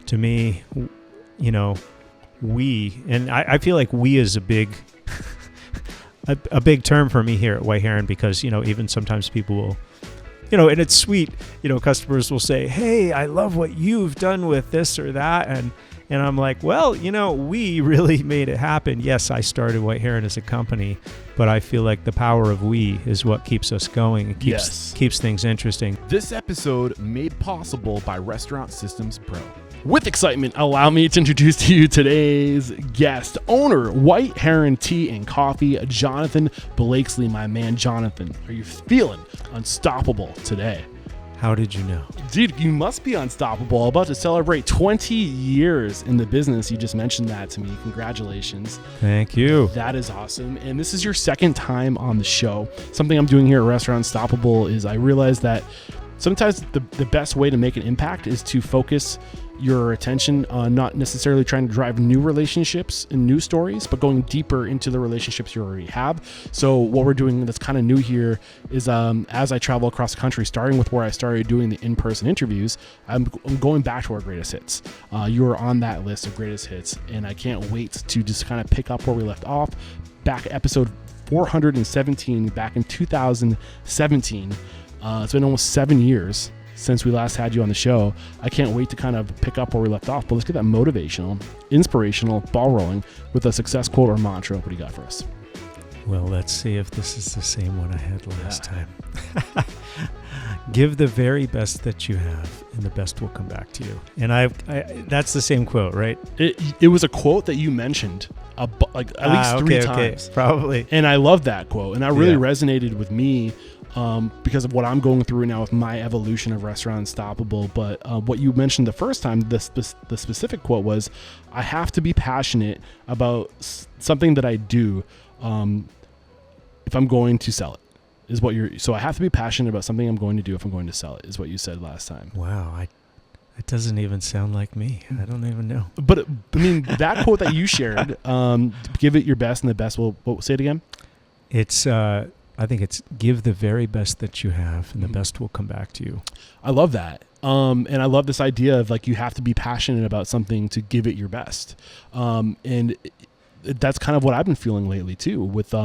to me, we, and I feel like we is a big a big term for me here at White Heron, because even sometimes people will, and it's sweet, customers will say, hey, I love what you've done with this or that, and I'm like, well, we really made it happen. Yes, I started White Heron as a company, but I feel like the power of we is what keeps us going and keeps things interesting. This episode made possible by Restaurant Systems Pro. With excitement, allow me to introduce to you today's guest, owner, White Heron Tea and Coffee, Jonathan Blakeslee. My man, Jonathan, are you feeling unstoppable today? How did you know? Dude, you must be unstoppable. About to celebrate 20 years in the business. You just mentioned that to me. Congratulations. Thank you. That is awesome. And this is your second time on the show. Something I'm doing here at Restaurant Unstoppable is I realize that sometimes the best way to make an impact is to focus your attention on not necessarily trying to drive new relationships and new stories, but going deeper into the relationships you already have. So what we're doing that's kind of new here is as I travel across the country, starting with where I started doing the in-person interviews, I'm going back to our greatest hits. You are on that list of greatest hits, and I can't wait to just kind of pick up where we left off. Back at episode 417, back in 2017. It's been almost 7 years since we last had you on the show. I can't wait to kind of pick up where we left off, but let's get that motivational, inspirational ball rolling with a success quote or mantra. What do you got for us? Well, let's see if this is the same one I had last time. Give the very best that you have, and the best will come back to you. And that's the same quote, right? It was a quote that you mentioned at least three times. Probably. And I love that quote, and that really resonated with me. Because of what I'm going through now with my evolution of Restaurant Unstoppable. But what you mentioned the first time, the specific quote was, I have to be passionate about something that I do if I'm going to sell it, is what so I have to be passionate about something I'm going to do if I'm going to sell it, is what you said last time. Wow. It doesn't even sound like me. I don't even know. But I mean, that quote that you shared, give it your best and the best will, say it again. I think it's give the very best that you have, and the best will come back to you. I love that. And I love this idea of you have to be passionate about something to give it your best. And that's kind of what I've been feeling lately too, with,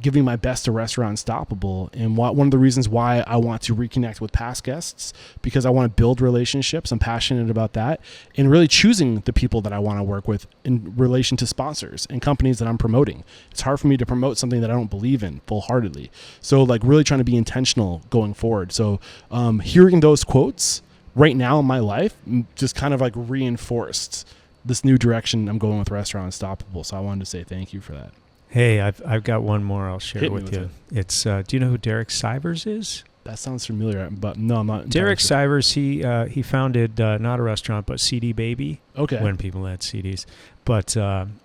giving my best to Restaurant Unstoppable. And one of the reasons why I want to reconnect with past guests, because I want to build relationships. I'm passionate about that, and really choosing the people that I want to work with in relation to sponsors and companies that I'm promoting. It's hard for me to promote something that I don't believe in full-heartedly. So really trying to be intentional going forward. So hearing those quotes right now in my life just kind of reinforced this new direction I'm going with Restaurant Unstoppable. So I wanted to say thank you for that. Hey, I've got one more I'll share with you. It. It's do you know who Derek Sivers is? That sounds familiar, but no, I'm not. Derek Sivers, he founded not a restaurant, but CD Baby. Okay. When people had CDs, but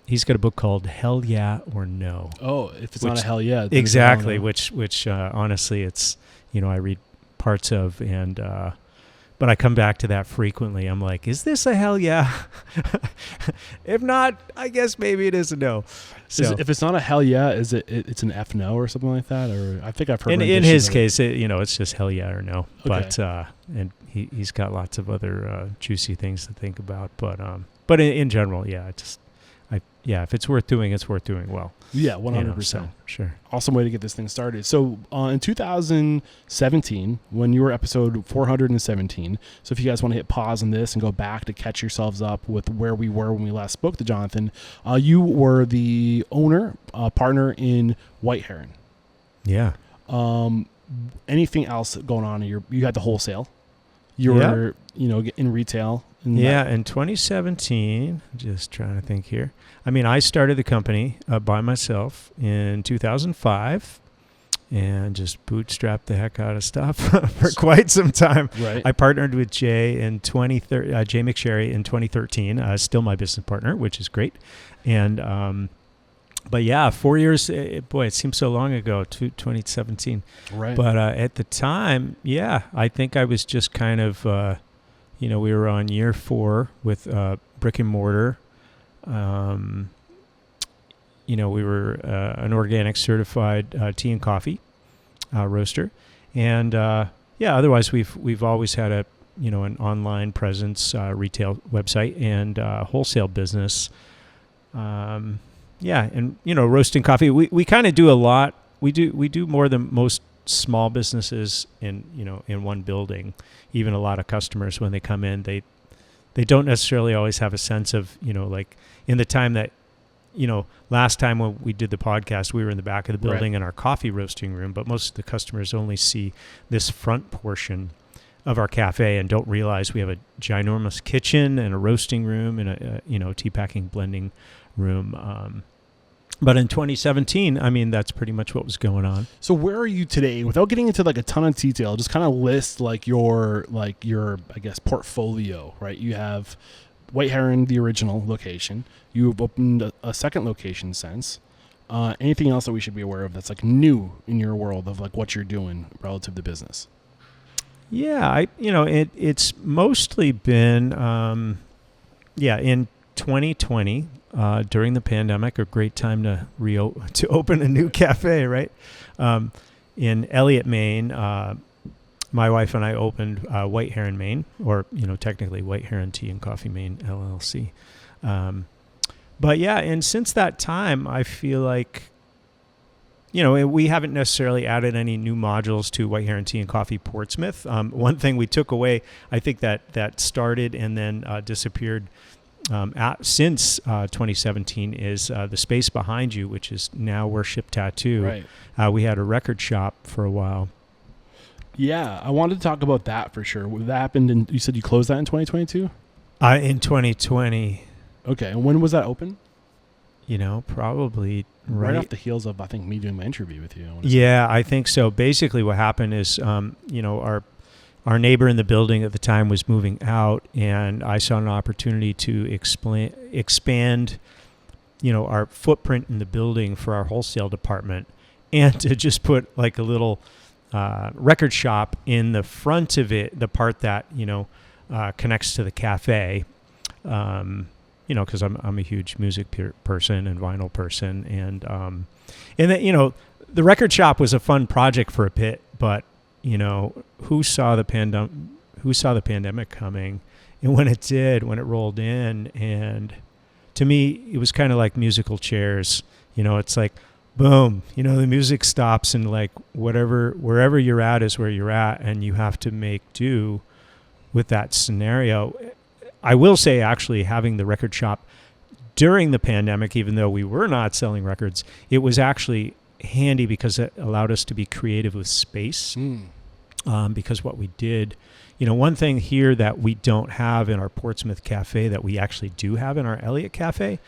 he's got a book called Hell Yeah or No. Oh, if it's not a hell yeah, exactly. Which honestly, it's I read parts of, and but I come back to that frequently. I'm like, is this a hell yeah? If not, I guess maybe it is a no. So if it's not a hell yeah, is it's an F no or something like that? Or I think I've heard. In his case, it's just hell yeah or no. Okay. But and he's got lots of other juicy things to think about. But in general, yeah, if it's worth doing, it's worth doing well. Yeah, 100%. Sure. Awesome way to get this thing started. So in 2017, when you were episode 417, so if you guys want to hit pause on this and go back to catch yourselves up with where we were when we last spoke to Jonathan, you were the owner, partner in White Heron. Yeah. Anything else going on? You had the wholesale. You were, in retail. In 2017, just trying to think here. I mean, I started the company by myself in 2005 and just bootstrapped the heck out of stuff for quite some time. Right. I partnered with Jay Jay McSherry in 2013, still my business partner, which is great. And, but yeah, 4 years, it seems so long ago, 2017. Right. But at the time, I think I was just kind of, we were on year 4 with brick and mortar. We were an organic certified tea and coffee roaster. And otherwise we've always had an online presence, retail website, and wholesale business. And roasting coffee. We kind of do a lot. We do more than most small businesses in one building. Even a lot of customers, when they come in, they don't necessarily always have a sense of, like in the time that, last time when we did the podcast, we were in the back of the building in our coffee roasting room, but most of the customers only see this front portion of our cafe and don't realize we have a ginormous kitchen and a roasting room and a tea packing blending room. But in 2017, I mean, that's pretty much what was going on. So where are you today? Without getting into like a ton of detail, just kind of list your I guess portfolio, right? You have White Heron, the original location. You've opened a second location since. Anything else that we should be aware of that's like new in your world of like what you're doing relative to business? Yeah, it's mostly been in 2020 during the pandemic, a great time to open a new cafe, right? In Eliot, Maine, my wife and I opened White Heron, Maine, or technically White Heron Tea and Coffee Maine LLC. But yeah, and since that time, I feel like we haven't necessarily added any new modules to White Heron Tea and Coffee Portsmouth. One thing we took away, I think that started and then disappeared since 2017 is the space behind you, which is now Worship Tattoo. Right. We had a record shop for a while. Yeah, I wanted to talk about that for sure. That happened, and you said you closed that in 2022? In 2020. Okay, and when was that open? Probably right off the heels of, I think, me doing my interview with you. I think so. Basically what happened is, our neighbor in the building at the time was moving out, and I saw an opportunity to expand, our footprint in the building for our wholesale department, and to just put like a little record shop in the front of it, the part that connects to the cafe. Because I'm a huge music person and vinyl person, and then the record shop was a fun project for a bit, but who saw the pandemic coming, and when it rolled in, and to me it was kind of like musical chairs. It's like boom, the music stops, and like wherever you're at is where you're at, and you have to make do with that scenario. I will say, actually, having the record shop during the pandemic, even though we were not selling records, it was actually handy because it allowed us to be creative with space. Because what we did, one thing here that we don't have in our Portsmouth cafe that we actually do have in our Eliot cafe,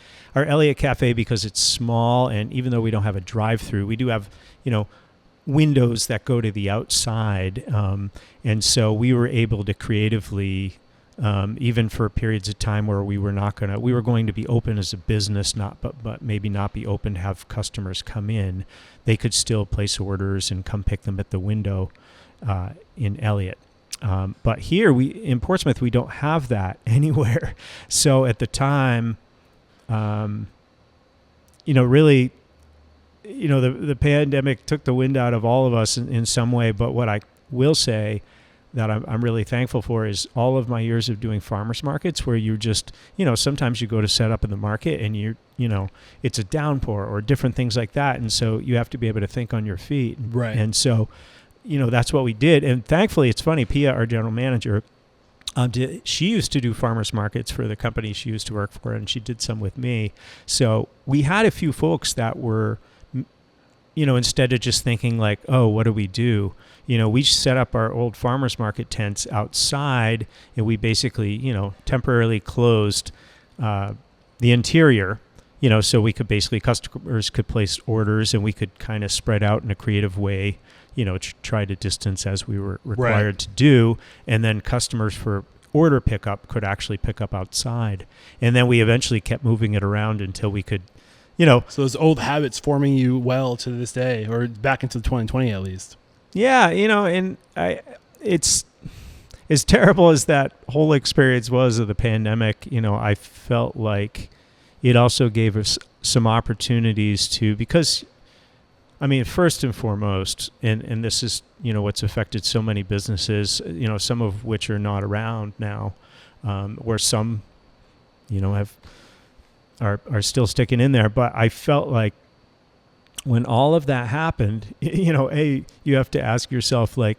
because it's small, and even though we don't have a drive-through, we do have, windows that go to the outside. And so we were able to creatively, even for periods of time where we were going to be open as a business, but maybe not be open to have customers come in, they could still place orders and come pick them at the window in Eliot. But here in Portsmouth, we don't have that anywhere. So at the time, really, the pandemic took the wind out of all of us in some way. But what I will say that I'm really thankful for is all of my years of doing farmers markets, where you just, sometimes you go to set up in the market and it's a downpour or different things like that. And so you have to be able to think on your feet. Right. And so, that's what we did. And thankfully, it's funny, Pia, our general manager, she used to do farmers markets for the company she used to work for, and she did some with me. So we had a few folks that were, instead of just thinking like, oh, what do we do? We set up our old farmers market tents outside, and we basically, temporarily closed the interior, so we could basically, customers could place orders, and we could kind of spread out in a creative way, try to distance as we were required to do. And then customers for order pickup could actually pick up outside. And then we eventually kept moving it around until we could, So those old habits forming you well to this day, or back into 2020 at least. Yeah, and it's as terrible as that whole experience was of the pandemic, I felt like it also gave us some opportunities to, because I mean, first and foremost, and this is, what's affected so many businesses, some of which are not around now, where some, are still sticking in there. But I felt like when all of that happened, you have to ask yourself, like,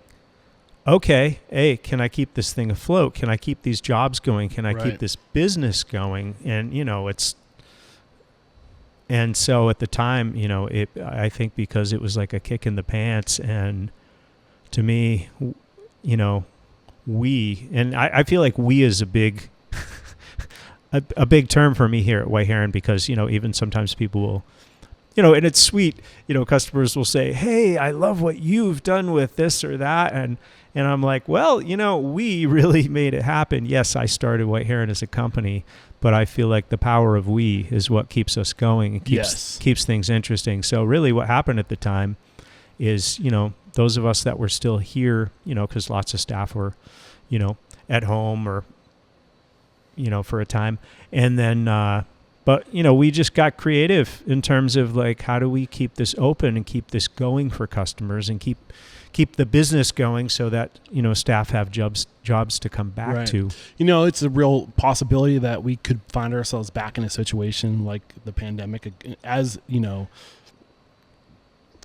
okay, can I keep this thing afloat? Can I keep these jobs going? Can I keep this business going? And, and so at the time, I think because it was like a kick in the pants, and to me, I feel like we is a big, a big term for me here at White Heron, because, even sometimes people will, and it's sweet, customers will say, hey, I love what you've done with this or that. And I'm like, well, we really made it happen. Yes, I started White Heron as a company, but I feel like the power of we is what keeps us going and keeps things interesting. So really what happened at the time is, those of us that were still here, because lots of staff were, at home or, for a time. And then, but, we just got creative in terms of like, how do we keep this open and keep this going for customers and keep the business going so that, staff have jobs to come back to. It's a real possibility that we could find ourselves back in a situation like the pandemic, as,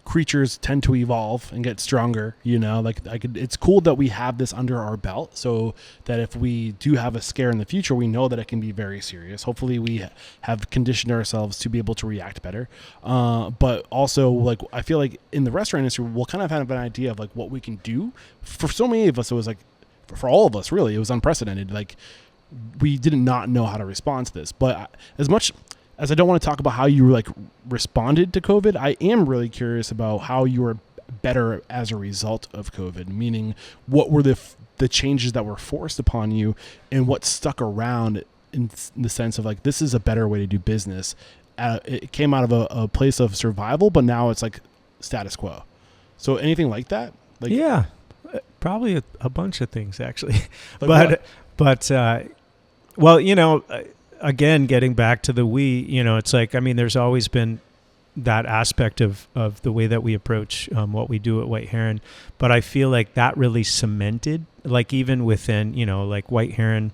creatures tend to evolve and get stronger, it's cool that we have this under our belt, so that if we do have a scare in the future, we know that it can be very serious. Hopefully we have conditioned ourselves to be able to react better. But also, like, I feel like in the restaurant industry, we'll kind of have an idea of like what we can do. For so many of us, it was like, for all of us, really, it was unprecedented. Like, we did not know how to respond to this. But as much as I don't want to talk about how you like responded to COVID, I am really curious about how you were better as a result of COVID, meaning what were the changes that were forced upon you and what stuck around in the sense of like, this is a better way to do business. It came out of a place of survival, but now it's like status quo. So anything like that? Like, yeah, probably a bunch of things actually. Like but well, again, getting back to the we, it's like, I mean, there's always been that aspect of the way that we approach what we do at White Heron. But I feel like that really cemented, like even within, like White Heron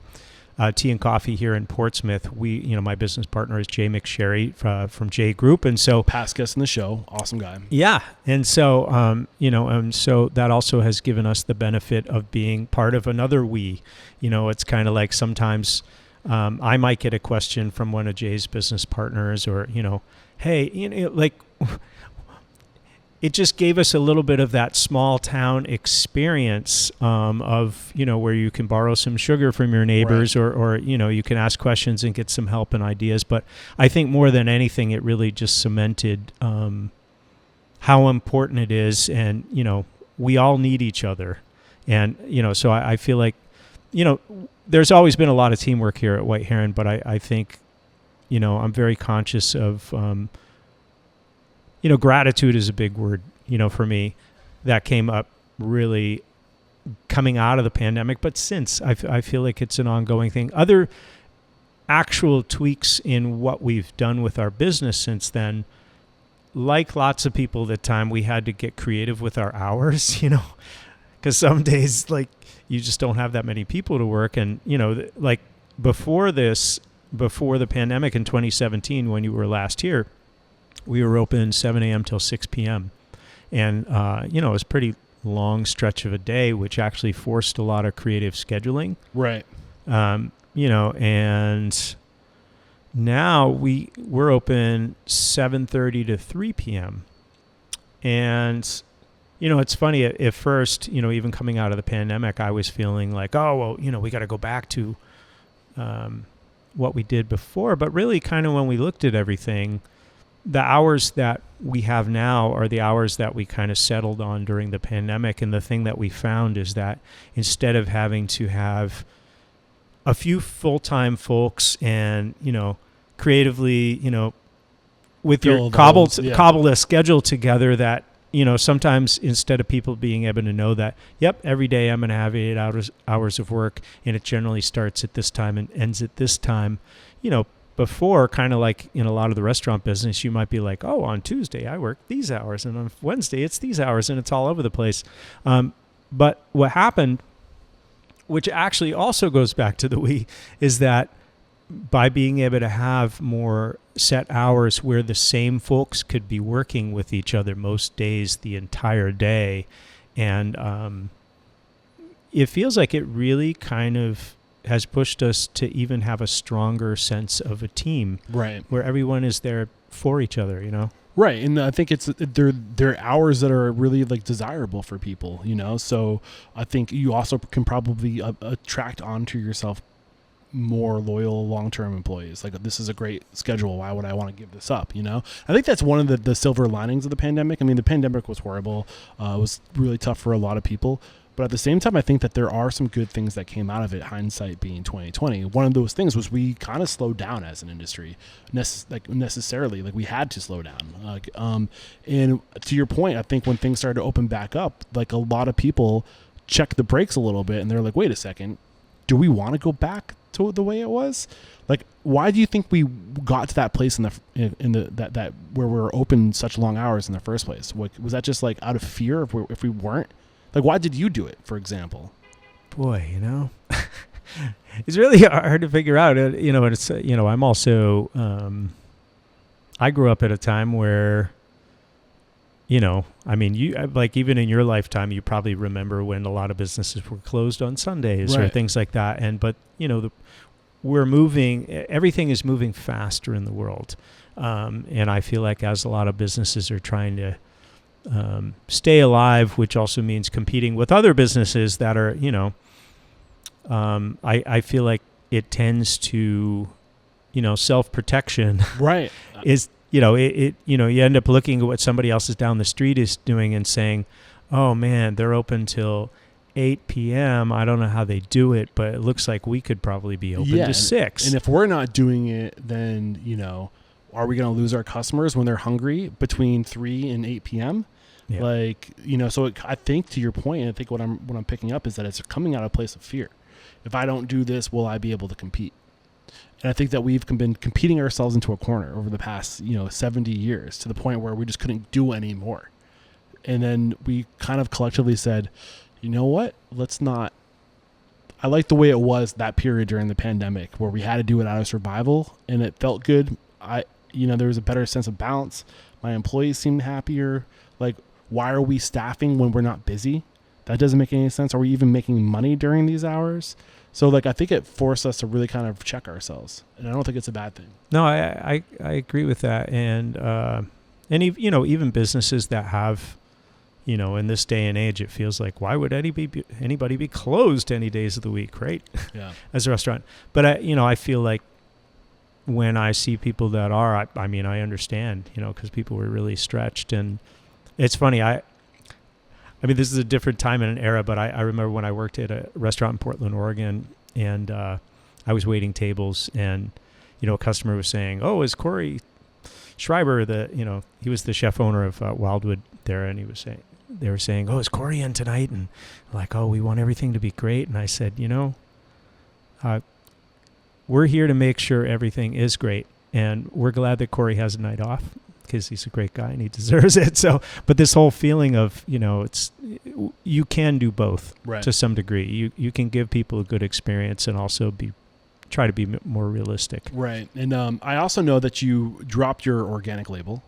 Tea and Coffee here in Portsmouth, my business partner is Jay McSherry from Jay Group. And so past guest in the show, awesome guy. Yeah. And so, so that also has given us the benefit of being part of another we. It's kind of like sometimes I might get a question from one of Jay's business partners, or, hey, like, it just gave us a little bit of that small town experience of, where you can borrow some sugar from your neighbors, or, you can ask questions and get some help and ideas. But I think more than anything, it really just cemented how important it is. And, we all need each other. And, so I feel like, there's always been a lot of teamwork here at White Heron, but I think, I'm very conscious of, gratitude is a big word, for me, that came up really coming out of the pandemic. But since, I feel like it's an ongoing thing. Other actual tweaks in what we've done with our business since then, like lots of people at the time, we had to get creative with our hours, because some days, like, you just don't have that many people to work. And, like before the pandemic in 2017, when you were last here, we were open 7 a.m. till 6 p.m. And, it was a pretty long stretch of a day, which actually forced a lot of creative scheduling. Right. And now we're open 7:30 to 3 p.m. And, it's funny at first, even coming out of the pandemic, I was feeling like, oh, well, we got to go back to what we did before. But really kind of when we looked at everything, the hours that we have now are the hours that we kind of settled on during the pandemic. And the thing that we found is that instead of having to have a few full-time folks and, creatively, with your cobble a schedule together, that, sometimes instead of people being able to know that, yep, every day I'm going to have 8 hours of work and it generally starts at this time and ends at this time, before, kind of like in a lot of the restaurant business, you might be like, oh, on Tuesday I work these hours, and on Wednesday it's these hours, and it's all over the place. But what happened, which actually also goes back to the we, is that by being able to have more set hours where the same folks could be working with each other most days the entire day, and it feels like it really kind of has pushed us to even have a stronger sense of a team, right, where everyone is there for each other, right. And I think they're hours that are really like desirable for people, so I think you also can probably attract onto yourself more loyal long-term employees. Like, this is a great schedule, why would I want to give this up? I think that's one of the silver linings of the pandemic. I mean, the pandemic was horrible. It was really tough for a lot of people. But at the same time, I think that there are some good things that came out of it, hindsight being 2020. One of those things was we kind of slowed down as an industry, necessarily. Like, we had to slow down. And to your point, I think when things started to open back up, like, a lot of people checked the brakes a little bit, and they're like, wait a second, do we want to go back to the way it was? Like, why do you think we got to that place that where we were open such long hours in the first place? Was that just like out of fear if we weren't? Like, why did you do it, for example? Boy, it's really hard to figure out. It's I'm also I grew up at a time where, I mean, you like, even in your lifetime, you probably remember when a lot of businesses were closed on Sundays, right, or things like that. But we're moving. Everything is moving faster in the world, and I feel like as a lot of businesses are trying to stay alive, which also means competing with other businesses that are, I feel like it tends to, self-protection, right, is, you end up looking at what somebody else is down the street is doing and saying, oh man, they're open till 8 p.m. I don't know how they do it, but it looks like we could probably be open to 6. And if we're not doing it, then, are we going to lose our customers when they're hungry between 3 and 8 p.m.? Yeah. Like, so I think, to your point, and I think what I'm picking up is that it's coming out of a place of fear. If I don't do this, will I be able to compete? And I think that we've been competing ourselves into a corner over the past, 70 years, to the point where we just couldn't do any more. And then we kind of collectively said, you know what? Let's not. I like the way it was that period during the pandemic where we had to do it out of survival, and it felt good. There was a better sense of balance. My employees seemed happier. Like, why are we staffing when we're not busy? That doesn't make any sense. Are we even making money during these hours? So, like, I think it forced us to really kind of check ourselves, and I don't think it's a bad thing. No, I agree with that, and even businesses that have, in this day and age, it feels like, why would anybody be closed any days of the week, right? Yeah, as a restaurant. But I feel like when I see people that are, I mean, I understand, because people were really stretched. And it's funny, I mean, this is a different time and an era, but I remember when I worked at a restaurant in Portland, Oregon, and I was waiting tables, and, a customer was saying, oh, is Corey Schreiber, he was the chef owner of Wildwood there, and they were saying, oh, is Corey in tonight? And like, oh, we want everything to be great. And I said, we're here to make sure everything is great, and we're glad that Corey has a night off because he's a great guy and he deserves it. So, but this whole feeling of, you can do both, right, to some degree. You can give people a good experience and also try to be more realistic. Right. And I also know that you dropped your organic label.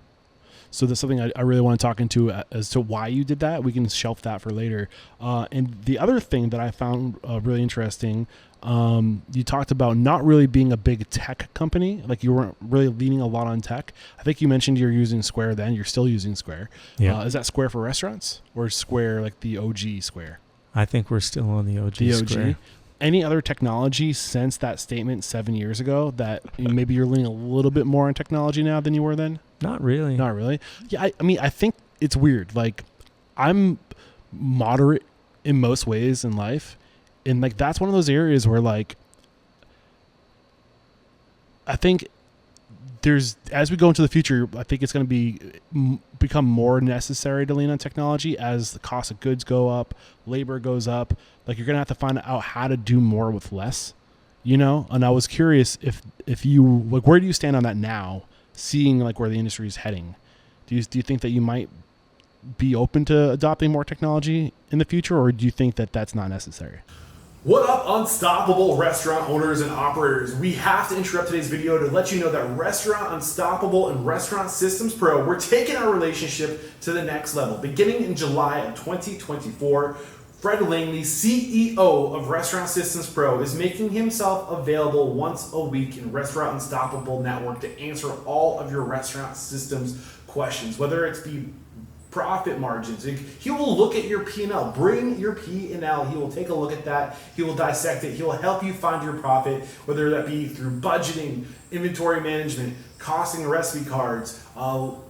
So that's something I really want to talk into as to why you did that. We can shelf that for later. And the other thing that I found really interesting, you talked about not really being a big tech company. Like, you weren't really leaning a lot on tech. I think you mentioned you're using Square then. You're still using Square. Yeah. Is that Square for restaurants, or Square like the OG Square? I think we're still on the OG Square. Any other technology since that statement 7 years ago that maybe you're leaning a little bit more on technology now than you were then? Not really. Not really. Yeah, I mean, I think it's weird. Like, I'm moderate in most ways in life, and like that's one of those areas where, like, I think as we go into the future, I think it's going to become more necessary to lean on technology as the cost of goods go up, labor goes up. Like, you're going to have to find out how to do more with less, And I was curious if if you like, where do you stand on that now, seeing like where the industry is heading? Do you think that you might be open to adopting more technology in the future, or do you think that that's not necessary? What up, unstoppable restaurant owners and operators? We have to interrupt today's video to let you know that Restaurant Unstoppable and Restaurant Systems Pro, we're taking our relationship to the next level. Beginning in July of 2024, Fred Langley, CEO of Restaurant Systems Pro, is making himself available once a week in Restaurant Unstoppable Network to answer all of your restaurant systems questions, whether it's be profit margins. He will look at your P&L. Bring your P&L. He will take a look at that. He will dissect it. He will help you find your profit, whether that be through budgeting, inventory management, costing recipe cards,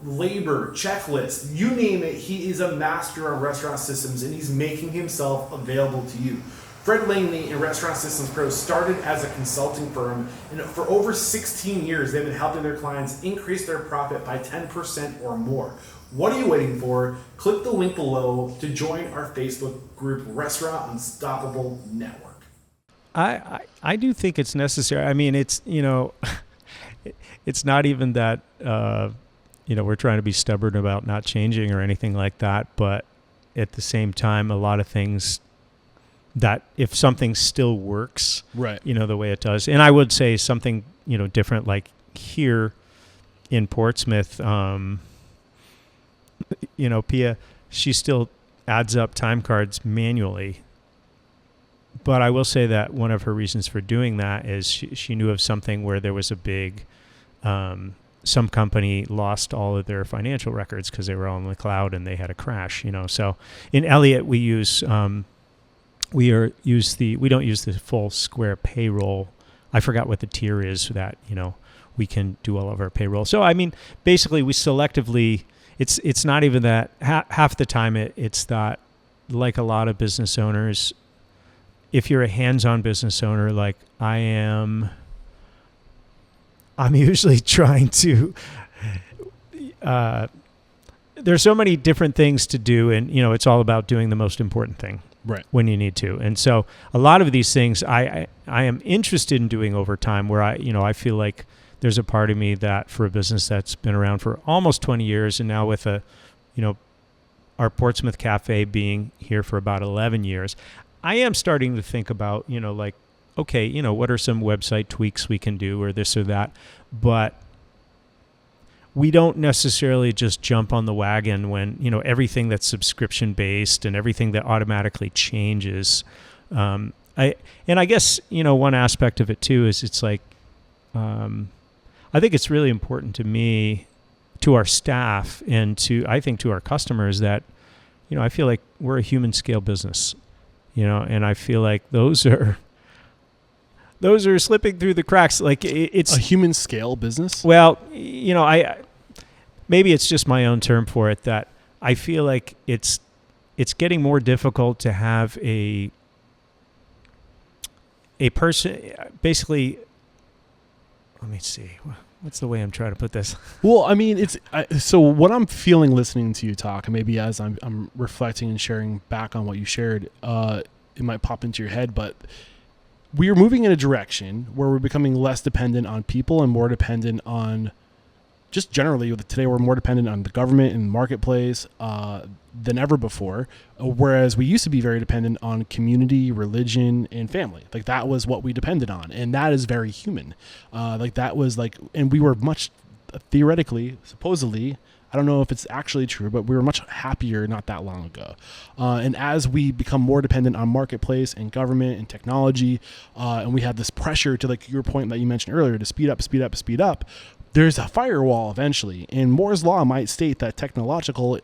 labor, checklists, you name it. He is a master of restaurant systems, and he's making himself available to you. Fred Langley and Restaurant Systems Pro started as a consulting firm, and for over 16 years, they've been helping their clients increase their profit by 10% or more. What are you waiting for? Click the link below to join our Facebook group, Restaurant Unstoppable Network. I do think it's necessary. I mean, it's, it's not even that, we're trying to be stubborn about not changing or anything like that. But at the same time, a lot of things that if something still works, right, the way it does. And I would say something, different, like here in Portsmouth, Pia, she still adds up time cards manually. But I will say that one of her reasons for doing that is she knew of something where there was a big, some company lost all of their financial records because they were all in the cloud and they had a crash, So in Eliot, we don't use the full Square payroll. I forgot what the tier is that, we can do all of our payroll. So, I mean, basically we selectively, it's not even that half the time it's that, like a lot of business owners, if you're a hands-on business owner, like I am, I'm usually trying to, there's so many different things to do, and, it's all about doing the most important thing. Right. When you need to. And so a lot of these things I am interested in doing over time, where I feel like there's a part of me that for a business that's been around for almost 20 years and now with our Portsmouth Cafe being here for about 11 years, I am starting to think about, okay, what are some website tweaks we can do or this or that. But we don't necessarily just jump on the wagon when, everything that's subscription based and everything that automatically changes. I guess, one aspect of it too is it's like, I think it's really important to me, to our staff and to our customers that, I feel like we're a human scale business, and I feel like those are slipping through the cracks. Like it's a human scale business. Well, maybe it's just my own term for it, that I feel like it's getting more difficult to have a person, basically. Let me see. What's the way I'm trying to put this? Well, I mean, so what I'm feeling listening to you talk, and maybe as I'm reflecting and sharing back on what you shared, it might pop into your head, but we are moving in a direction where we're becoming less dependent on people and more dependent on, just generally today we're more dependent on the government and marketplace than ever before, whereas we used to be very dependent on community, religion, and family. Like that was what we depended on, and that is very human. And we were much, theoretically, supposedly, I don't know if it's actually true, but we were much happier not that long ago. And as we become more dependent on marketplace and government and technology, and we have this pressure to, like your point that you mentioned earlier, to speed up, there's a firewall eventually. And Moore's law might state that technological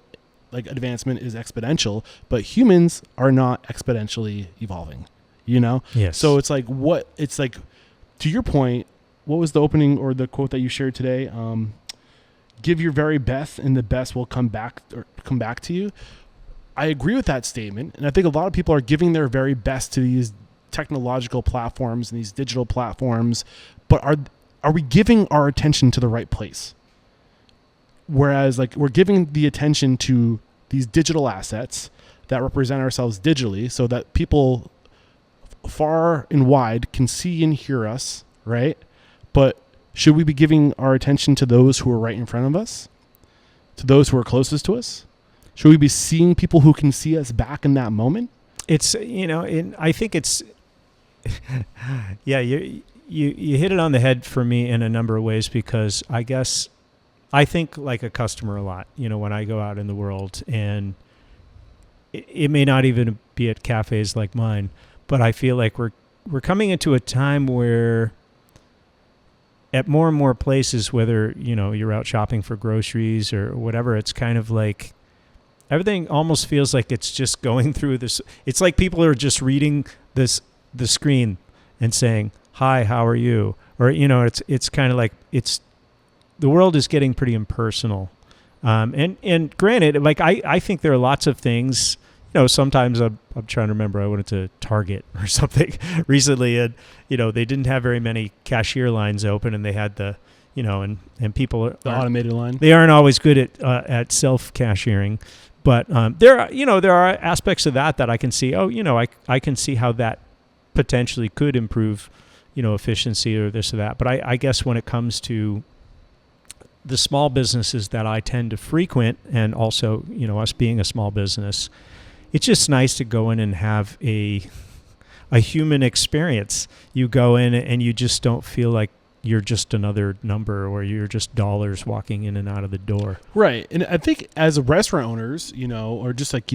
advancement is exponential, but humans are not exponentially evolving, Yes. So it's like, to your point, what was the opening or the quote that you shared today? Give your very best and the best will come back to you. I agree with that statement. And I think a lot of people are giving their very best to these technological platforms and these digital platforms, but are we giving our attention to the right place? Whereas we're giving the attention to these digital assets that represent ourselves digitally so that people far and wide can see and hear us, right? but should we be giving our attention to those who are right in front of us, to those who are closest to us? Should we be seeing people who can see us back in that moment? It's, I think it's, yeah, you hit it on the head for me in a number of ways, because I think like a customer a lot, when I go out in the world, and it may not even be at cafes like mine, but I feel like we're coming into a time where at more and more places, whether, you're out shopping for groceries or whatever, it's kind of like everything almost feels like it's just going through this. It's like people are just reading the screen and saying, "Hi, how are you?" Or, it's kind of like the world is getting pretty impersonal. And granted, like I think there are lots of things. Sometimes I'm trying to remember. I went to Target or something recently, and they didn't have very many cashier lines open, and they had the and people The automated line. They aren't always good at self cashiering, but there are aspects of that I can see. I can see how that potentially could improve efficiency or this or that. But I guess when it comes to the small businesses that I tend to frequent, and also us being a small business, it's just nice to go in and have a human experience. You go in and you just don't feel like you're just another number, or you're just dollars walking in and out of the door. Right. And I think as restaurant owners, or just like,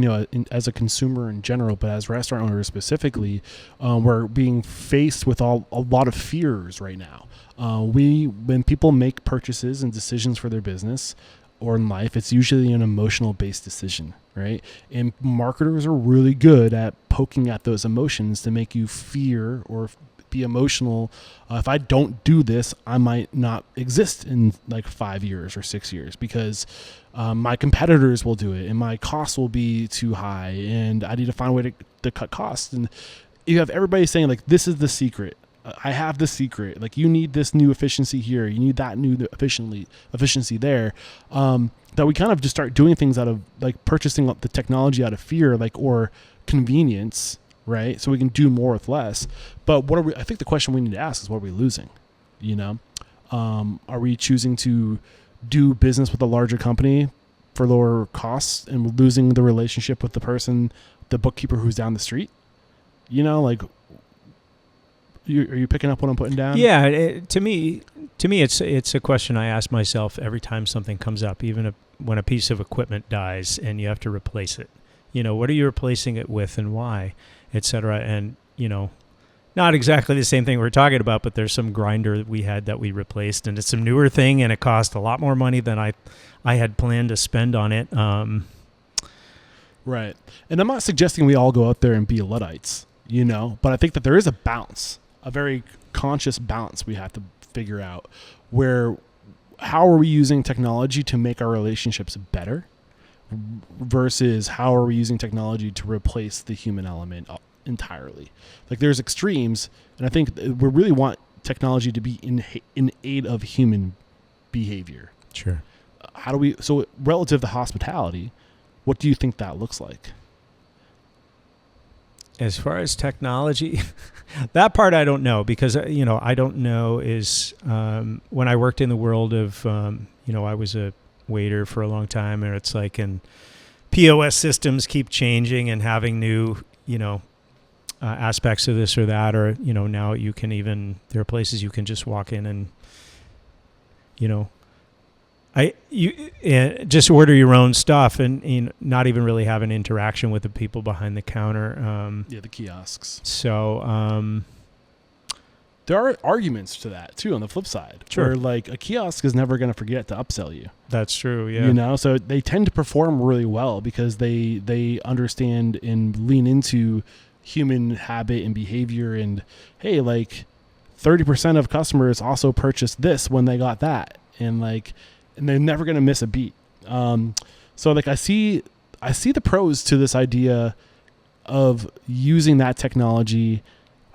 as a consumer in general, but as restaurant owners specifically, we're being faced with a lot of fears right now. When people make purchases and decisions for their business or in life, it's usually an emotional based decision, right? And marketers are really good at poking at those emotions to make you fear or be emotional. If I don't do this, I might not exist in like 5 years or 6 years, because my competitors will do it and my costs will be too high, and I need to find a way to cut costs. And you have everybody saying like, this is the secret. I have the secret. Like, you need this new efficiency here. You need that new efficiency there. That we kind of just start doing things out of like purchasing the technology out of fear, like, or convenience, right? So we can do more with less. But I think the question we need to ask is, what are we losing? Are we choosing to do business with a larger company for lower costs and losing the relationship with the bookkeeper who's down the street? Are you picking up what I'm putting down? Yeah, to me, it's a question I ask myself every time something comes up, even when a piece of equipment dies and you have to replace it. What are you replacing it with and why, et cetera? And, not exactly the same thing we're talking about, but there's some grinder that we had that we replaced, and it's some newer thing, and it cost a lot more money than I had planned to spend on it. Right. And I'm not suggesting we all go out there and be Luddites, but I think that there is a very conscious balance we have to figure out, where how are we using technology to make our relationships better versus how are we using technology to replace the human element entirely. Like, there's extremes, and I think we really want technology to be in aid of human behavior. Sure. So relative to hospitality, what do you think that looks like? As far as technology, that part I don't know, because, I don't know is when I worked in the world of, I was a waiter for a long time, and it's like, and POS systems keep changing and having new, aspects of this or that, or, now you can there are places you can just walk in and, just order your own stuff and not even really have an interaction with the people behind the counter. The kiosks. So there are arguments to that too on the flip side. Sure. Where like a kiosk is never going to forget to upsell you. That's true. Yeah. So they tend to perform really well because they understand and lean into human habit and behavior. And hey, like 30% of customers also purchased this when they got that, and they're never going to miss a beat. So like I see the pros to this idea of using that technology.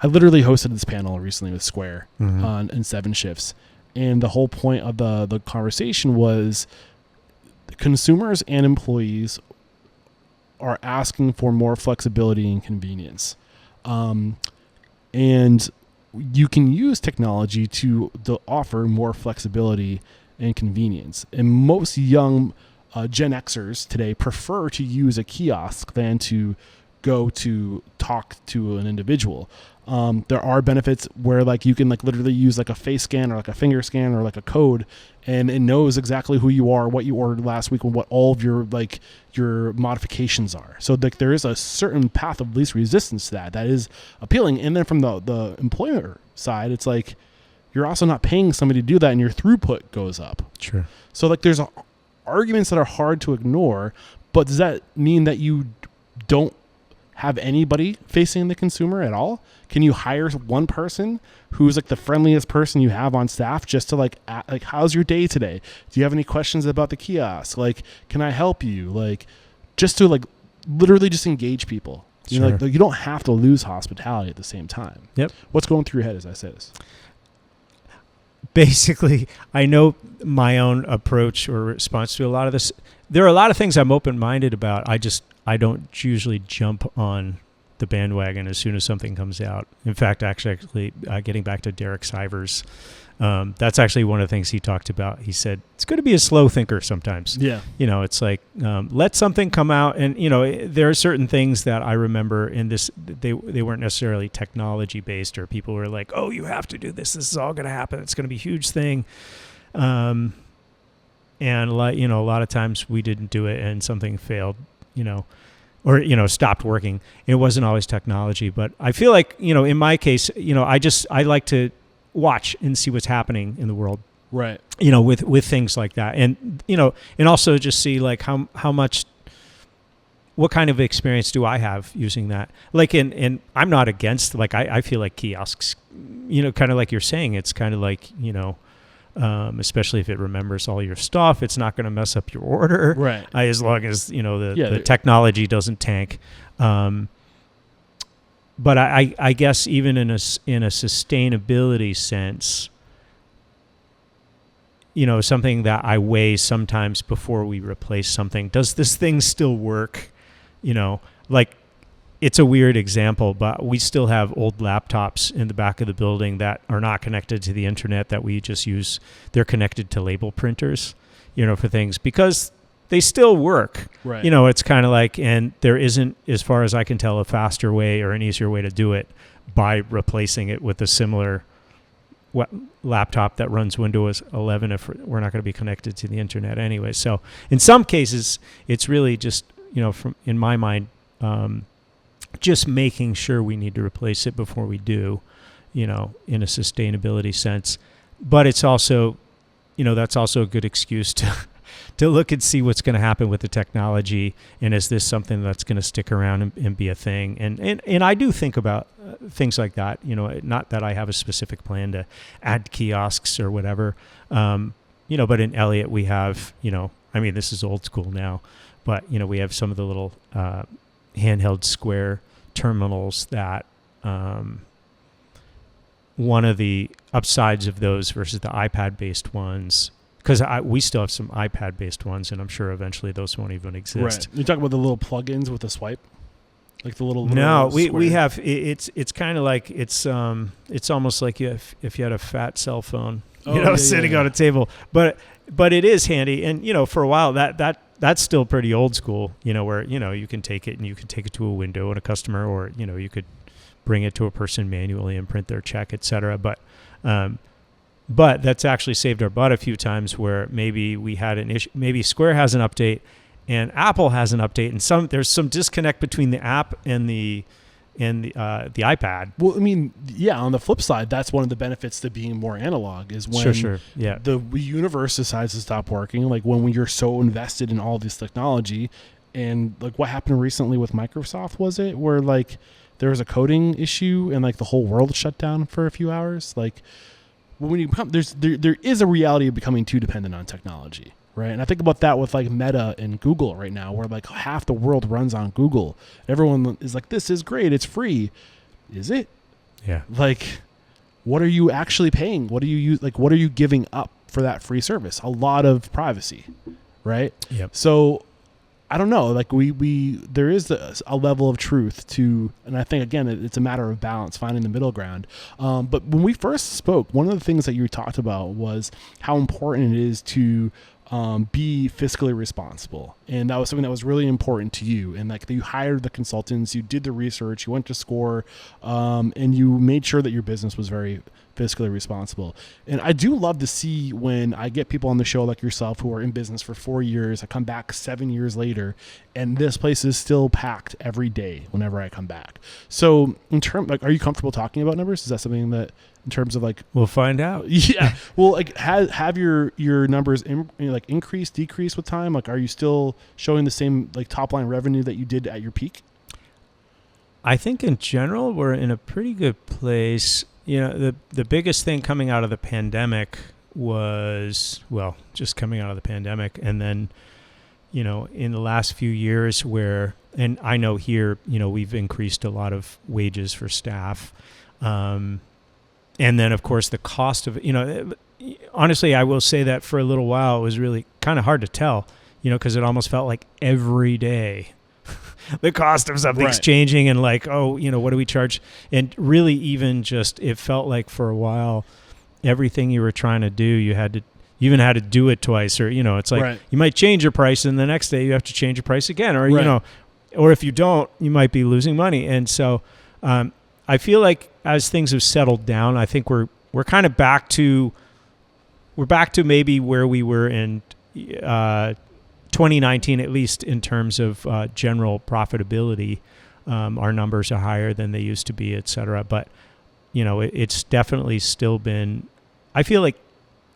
I literally hosted this panel recently with Square in 7 shifts. And the whole point of the conversation was consumers and employees are asking for more flexibility and convenience. And you can use technology to offer more flexibility and convenience. And most young Gen Xers today prefer to use a kiosk than to go to talk to an individual. There are benefits where like you can like literally use like a face scan or like a finger scan or like a code, and it knows exactly who you are, what you ordered last week, and what all of your like your modifications are. So like there is a certain path of least resistance to that is appealing. And then from the employer side, it's like you're also not paying somebody to do that, and your throughput goes up. Sure. So like there's arguments that are hard to ignore, but does that mean that you don't have anybody facing the consumer at all? Can you hire one person who's like the friendliest person you have on staff just to like how's your day today? Do you have any questions about the kiosk? Like, can I help you? Like, just to like literally just engage people. You know, like you don't have to lose hospitality at the same time. Yep. What's going through your head as I say this? Basically, I know my own approach or response to a lot of this. There are a lot of things I'm open-minded about. I don't usually jump on the bandwagon as soon as something comes out. In fact, actually, getting back to Derek Sivers, that's actually one of the things he talked about. He said, it's good to be a slow thinker sometimes. Yeah. You know, it's like, let something come out. And, you know, there are certain things that I remember in this, they weren't necessarily technology based, or people were like, oh, you have to do this. This is all going to happen. It's going to be a huge thing. And like, you know, a lot of times we didn't do it and something failed, you know, or, you know, stopped working. It wasn't always technology, but I feel like, you know, in my case, you know, I like to watch and see what's happening in the world, right? You know, with things like that. And, you know, and also just see like how much, what kind of experience do I have using that? Like, and I'm not against, like, I feel like kiosks, you know, kind of like you're saying, it's kind of like, you know, especially if it remembers all your stuff, it's not going to mess up your order, right? As long as, you know, the technology doesn't tank. But I guess even in a sustainability sense, you know, something that I weigh sometimes before we replace something, does this thing still work? You know, like, it's a weird example, but we still have old laptops in the back of the building that are not connected to the internet, that we just use. They're connected to label printers, you know, for things, because they still work. Right. You know, it's kind of like, and there isn't, as far as I can tell, a faster way or an easier way to do it by replacing it with a similar laptop that runs Windows 11 if we're not going to be connected to the internet anyway. So in some cases, it's really just, you know, from in my mind, just making sure we need to replace it before we do, you know, in a sustainability sense. But it's also, you know, that's also a good excuse to look and see what's going to happen with the technology, and is this something that's going to stick around and be a thing? And I do think about things like that, you know, not that I have a specific plan to add kiosks or whatever, you know, but in Eliot we have, you know, I mean, this is old school now, but, you know, we have some of the little handheld square terminals that one of the upsides of those versus the iPad-based ones, because we still have some iPad-based ones, and I'm sure eventually those won't even exist. Right. You talk about the little plugins with the swipe, like the little. No, we have. It's kind of like it's almost like if you had a fat cell phone, sitting on a table. But it is handy, and you know, for a while that's still pretty old school. You know, where you know you can take it and you can take it to a window and a customer, or you know you could bring it to a person manually and print their check, etc. But that's actually saved our butt a few times where maybe we had an issue. Maybe Square has an update and Apple has an update, and there's some disconnect between the app and the iPad. Well, I mean, yeah, on the flip side, that's one of the benefits to being more analog is when the universe decides to stop working, like when you're so invested in all this technology. And like what happened recently with Microsoft, was it, where like there was a coding issue and like the whole world shut down for a few hours? Like, when you become, there is a reality of becoming too dependent on technology, right? And I think about that with like Meta and Google right now, where like half the world runs on Google. Everyone is like, this is great, it's free. Is it? Yeah. Like, what are you actually paying? What do you use? Like, what are you giving up for that free service? A lot of privacy, right? Yep. So I don't know, like there is a level of truth to, and I think again it's a matter of balance, finding the middle ground. But when we first spoke, one of the things that you talked about was how important it is to be fiscally responsible, and that was something that was really important to you. And like you hired the consultants, you did the research, you went to SCORE, and you made sure that your business was very fiscally responsible. And I do love to see when I get people on the show like yourself who are in business for 4 years, I come back 7 years later, and this place is still packed every day whenever I come back. So in terms, like, are you comfortable talking about numbers? Is that something that, in terms of like, we'll find out. Yeah. Well, like have your numbers increase, decrease with time? Like, are you still showing the same like top line revenue that you did at your peak? I think in general, we're in a pretty good place. You know, the biggest thing coming out of the pandemic was, well, just coming out of the pandemic. And then, you know, in the last few years where, and I know here, you know, we've increased a lot of wages for staff. And then, of course, the cost of, you know, honestly, I will say that for a little while, it was really kind of hard to tell, you know, because it almost felt like every day the cost of something's changing, and like, oh, you know, what do we charge? And really even just, it felt like for a while, everything you were trying to do, you even had to do it twice, or, you know, it's like you might change your price and the next day you have to change your price again, or, you know, or if you don't, you might be losing money. And so I feel like as things have settled down, I think we're kind of back to maybe where we were in 2019, at least in terms of general profitability. Our numbers are higher than they used to be, et cetera. But, you know, it's definitely still been, I feel like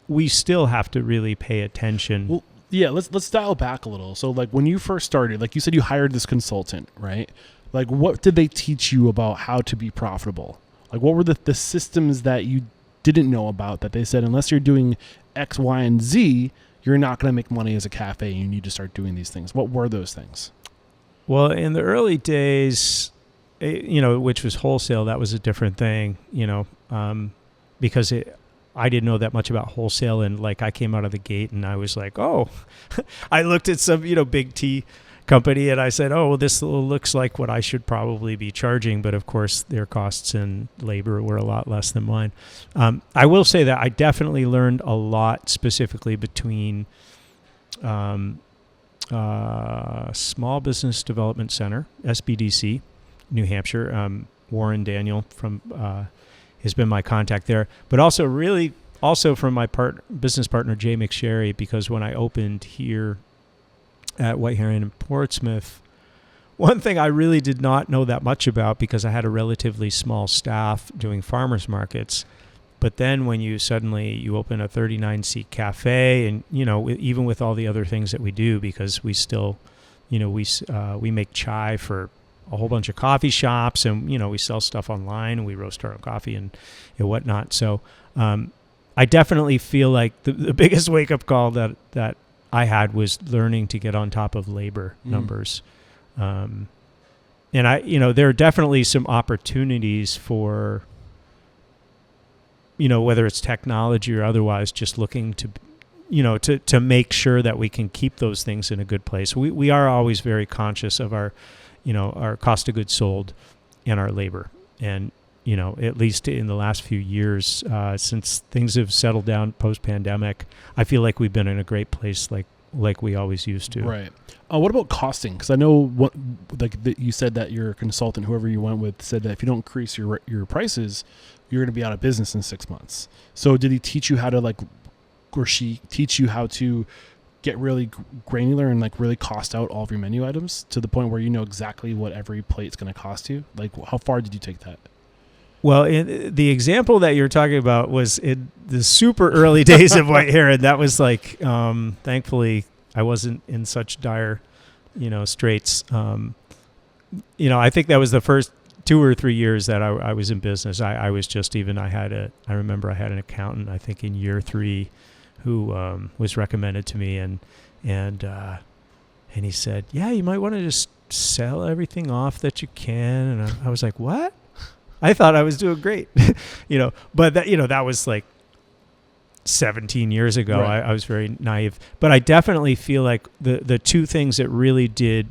we still have to really pay attention. Well, yeah, let's dial back a little. So like when you first started, like you said, you hired this consultant, right? Like what did they teach you about how to be profitable? Like what were the systems that you didn't know about that they said, unless you're doing X, Y, and Z, you're not going to make money as a cafe, and you need to start doing these things? What were those things? Well, in the early days, you know, which was wholesale, that was a different thing, you know, because I didn't know that much about wholesale. And like I came out of the gate and I was like, oh, I looked at some, you know, big tea company and I said, oh, well, this looks like what I should probably be charging. But of course, their costs and labor were a lot less than mine. I will say that I definitely learned a lot specifically between Small Business Development Center, SBDC, New Hampshire. Warren Daniel has been my contact there, but also from my business partner, Jay McSherry, because when I opened here at White Heron in Portsmouth, one thing I really did not know that much about, because I had a relatively small staff doing farmers markets. But then when you open a 39-seat cafe, and, you know, even with all the other things that we do, because we still, you know, we make chai for a whole bunch of coffee shops, and, you know, we sell stuff online, and we roast our own coffee and whatnot. So I definitely feel like the biggest wake-up call that I had was learning to get on top of labor numbers. And you know, there are definitely some opportunities for, you know, whether it's technology or otherwise, just looking to, you know, to make sure that we can keep those things in a good place. We are always very conscious of our, you know, our cost of goods sold and our labor. And, you know, at least in the last few years, since things have settled down post-pandemic, I feel like we've been in a great place, like we always used to. Right. What about costing? Because I know you said that your consultant, whoever you went with, said that if you don't increase your prices, you're going to be out of business in 6 months. So did he teach you how to or she teach you how to get really granular and like really cost out all of your menu items to the point where you know exactly what every plate's going to cost you? Like, how far did you take that? Well, the example that you're talking about was in the super early days of White Heron. That was like, thankfully, I wasn't in such dire, you know, straits. You know, I think that was the first 2 or 3 years that I was in business. I was just I remember I had an accountant, I think in year 3, who was recommended to me, and he said, yeah, you might want to just sell everything off that you can. And I was like, what? I thought I was doing great, you know, but that, you know, that was like, 17 years ago. Right. I was very naive, but I definitely feel like the two things that really did,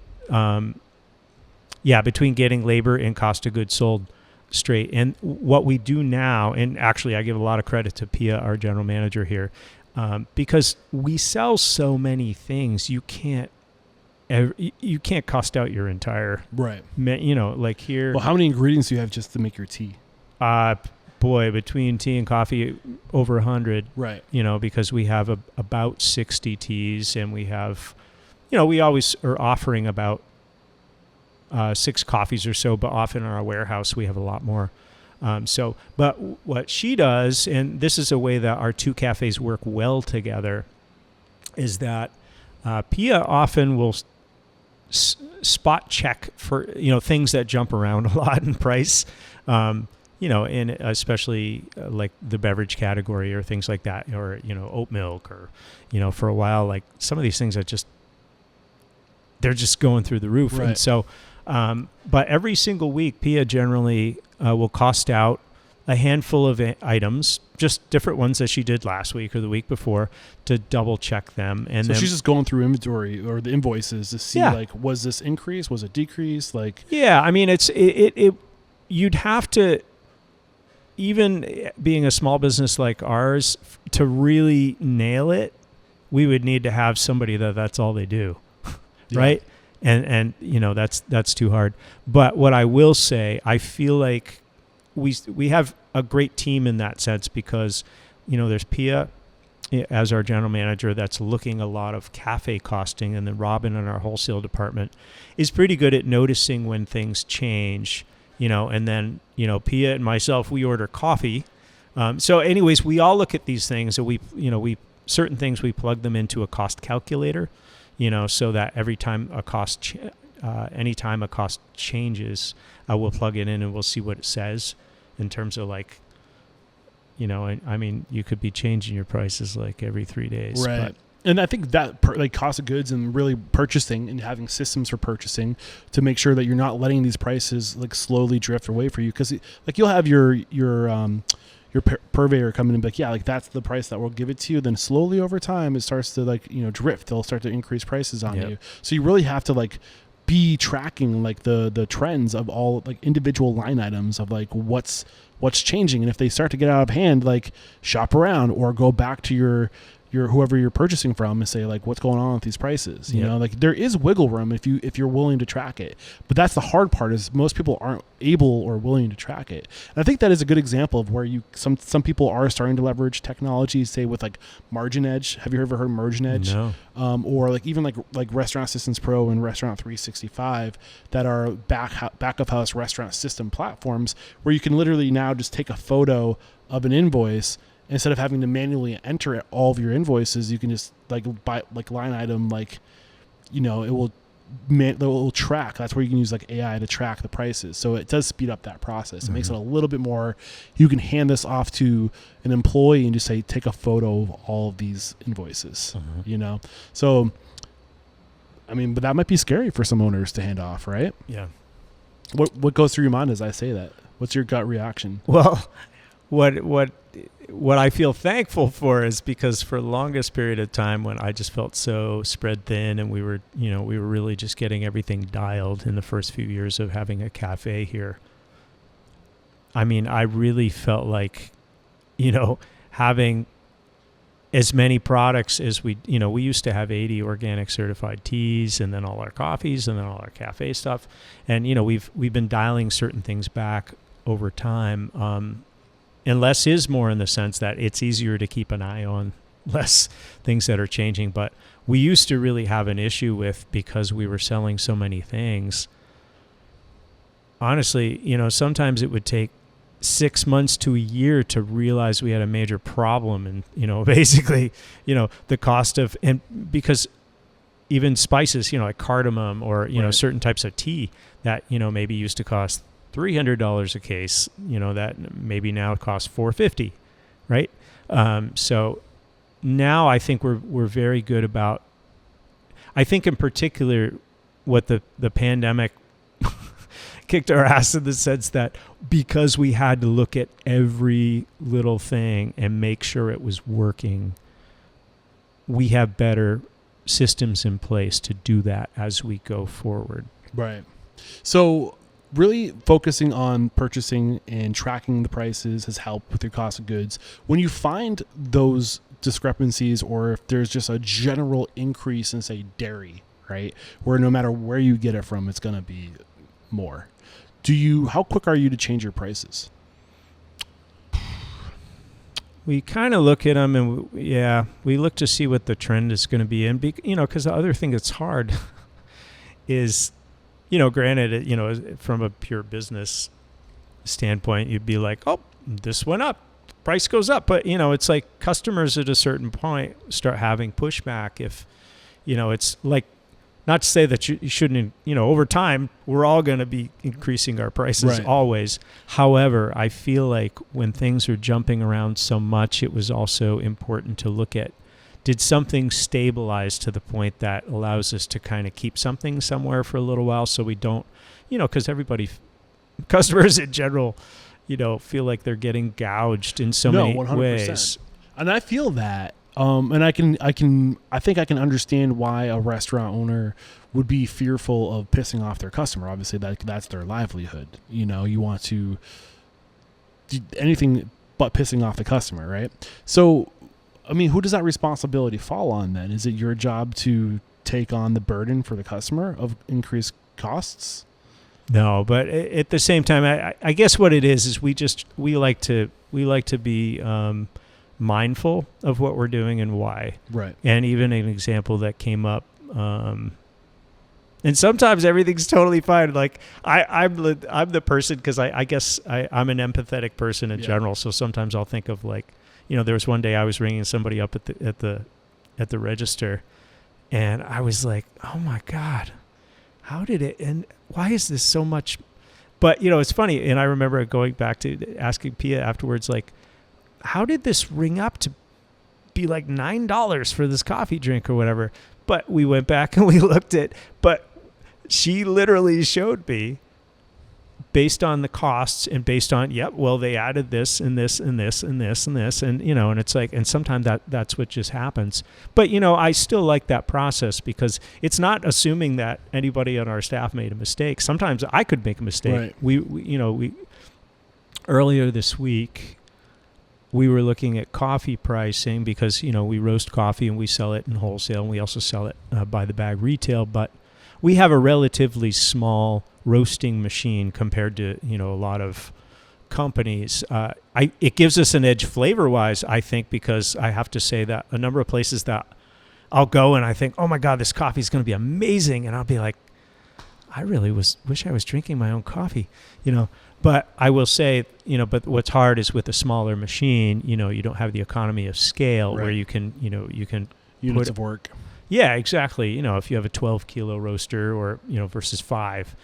between getting labor and cost of goods sold straight, and what we do now, and actually I give a lot of credit to Pia, our general manager here, because we sell so many things, you can't cost out your entire, right. Like here. Well, how many ingredients do you have just to make your tea? Between tea and coffee, over 100. Right. Because we have about 60 teas, and we have, we always are offering about 6 coffees or so, but often in our warehouse we have a lot more. But what she does, and this is a way that our two cafes work well together, is that Pia often will spot check for things that jump around a lot in price, and especially like the beverage category or things like that, or oat milk, or for a while, like some of these things are they're just going through the roof. Right. And so but every single week Pia generally will cost out a handful of items, just different ones that she did last week or the week before, to double check them. And so then she's just going through inventory or the invoices to see like, was this increase? Was it decrease? Like, I mean, you'd have to, even being a small business like ours, to really nail it, we would need to have somebody that's all they do. Right. And that's too hard. But what I will say, I feel like we have a great team in that sense, because there's Pia as our general manager that's looking a lot of cafe costing, and then Robin in our wholesale department is pretty good at noticing when things change, and then Pia and myself, we order coffee. So anyways, we all look at these things, and we certain things we plug them into a cost calculator, so that every time a cost anytime a cost changes, we'll plug it in and we'll see what it says in terms of like, I mean, you could be changing your prices like every 3 days. Right. But and I think that like cost of goods and really purchasing and having systems for purchasing to make sure that you're not letting these prices like slowly drift away for you. Cause like you'll have your purveyor come in and be like, yeah, like that's the price that we'll give it to you. Then slowly over time, it starts to like, drift. They'll start to increase prices on you. So you really have to like be tracking like the trends of all like individual line items of like what's changing. And if they start to get out of hand, like shop around or go back to your whoever you're purchasing from and say like, what's going on with these prices? You know, like there is wiggle room if you're willing to track it. But that's the hard part, is most people aren't able or willing to track it. And I think that is a good example of where some people are starting to leverage technology, say with like Margin Edge. Have you ever heard of Margin Edge? No. Or like even like Restaurant Systems Pro and Restaurant 365 that are back of house restaurant system platforms where you can literally now just take a photo of an invoice. Instead of having to manually enter all of your invoices, you can just like buy like line item, like, it will track. That's where you can use like AI to track the prices. So it does speed up that process. It makes it a little bit more, you can hand this off to an employee and just say, take a photo of all of these invoices, So, I mean, but that might be scary for some owners to hand off, right? Yeah. What goes through your mind as I say that? What's your gut reaction? Well, what I feel thankful for is because for the longest period of time when I just felt so spread thin and we were really just getting everything dialed in the first few years of having a cafe here. I mean, I really felt like, having as many products as we used to have 80 organic certified teas and then all our coffees and then all our cafe stuff. And, we've been dialing certain things back over time. And less is more in the sense that it's easier to keep an eye on less things that are changing. But we used to really have an issue with, because we were selling so many things. Honestly, sometimes it would take 6 months to a year to realize we had a major problem. And, basically, the cost of, and because even spices, like cardamom or, certain types of tea that, maybe used to cost $300 a case, that maybe now costs $450, right? So now I think we're very good about, I think in particular what the pandemic kicked our ass in the sense that because we had to look at every little thing and make sure it was working, we have better systems in place to do that as we go forward. Right. So really focusing on purchasing and tracking the prices has helped with your cost of goods. When you find those discrepancies, or if there's just a general increase in, say, dairy, right, where no matter where you get it from, it's going to be more, how quick are you to change your prices? We kind of look at them and we look to see what the trend is going to be. And, because the other thing that's hard is, granted, from a pure business standpoint, you'd be like, oh, this went up, price goes up. But, it's like customers at a certain point start having pushback if, it's like, not to say that you shouldn't, over time, we're all going to be increasing our prices always. However, I feel like when things are jumping around so much, it was also important to look at, did something stabilize to the point that allows us to kind of keep something somewhere for a little while so we don't, because customers in general, feel like they're getting gouged in so many 100%. Ways. And I feel that. And I think I can understand why a restaurant owner would be fearful of pissing off their customer. Obviously, that's their livelihood. You want to do anything but pissing off the customer, right? So, I mean, who does that responsibility fall on then? Is it your job to take on the burden for the customer of increased costs? No, but at the same time, I guess what it is we like to be mindful of what we're doing and why. Right. And even an example that came up, and sometimes everything's totally fine. Like I'm the person, because I guess I'm an empathetic person in general. So sometimes I'll think of like, there was one day I was ringing somebody up at the register, and I was like, oh my God, how did it, and why is this so much? But it's funny. And I remember going back to asking Pia afterwards, like, how did this ring up to be like $9 for this coffee drink or whatever? But we went back and we looked at, but she literally showed me based on the costs and based on, they added this and this and this and this and this. And, and it's like, and sometimes that's what just happens. But, I still like that process because it's not assuming that anybody on our staff made a mistake. Sometimes I could make a mistake. Right. We earlier this week, we were looking at coffee pricing because, we roast coffee and we sell it in wholesale, and we also sell it by the bag retail. But we have a relatively small roasting machine compared to, a lot of companies. It gives us an edge flavor-wise, I think, because I have to say that a number of places that I'll go and I think, oh my God, this coffee is going to be amazing. And I'll be like, I really wish I was drinking my own coffee, But I will say, but what's hard is with a smaller machine, you don't have the economy of scale where you can, units of work. Yeah, exactly. If you have a 12 kilo roaster or, versus 5,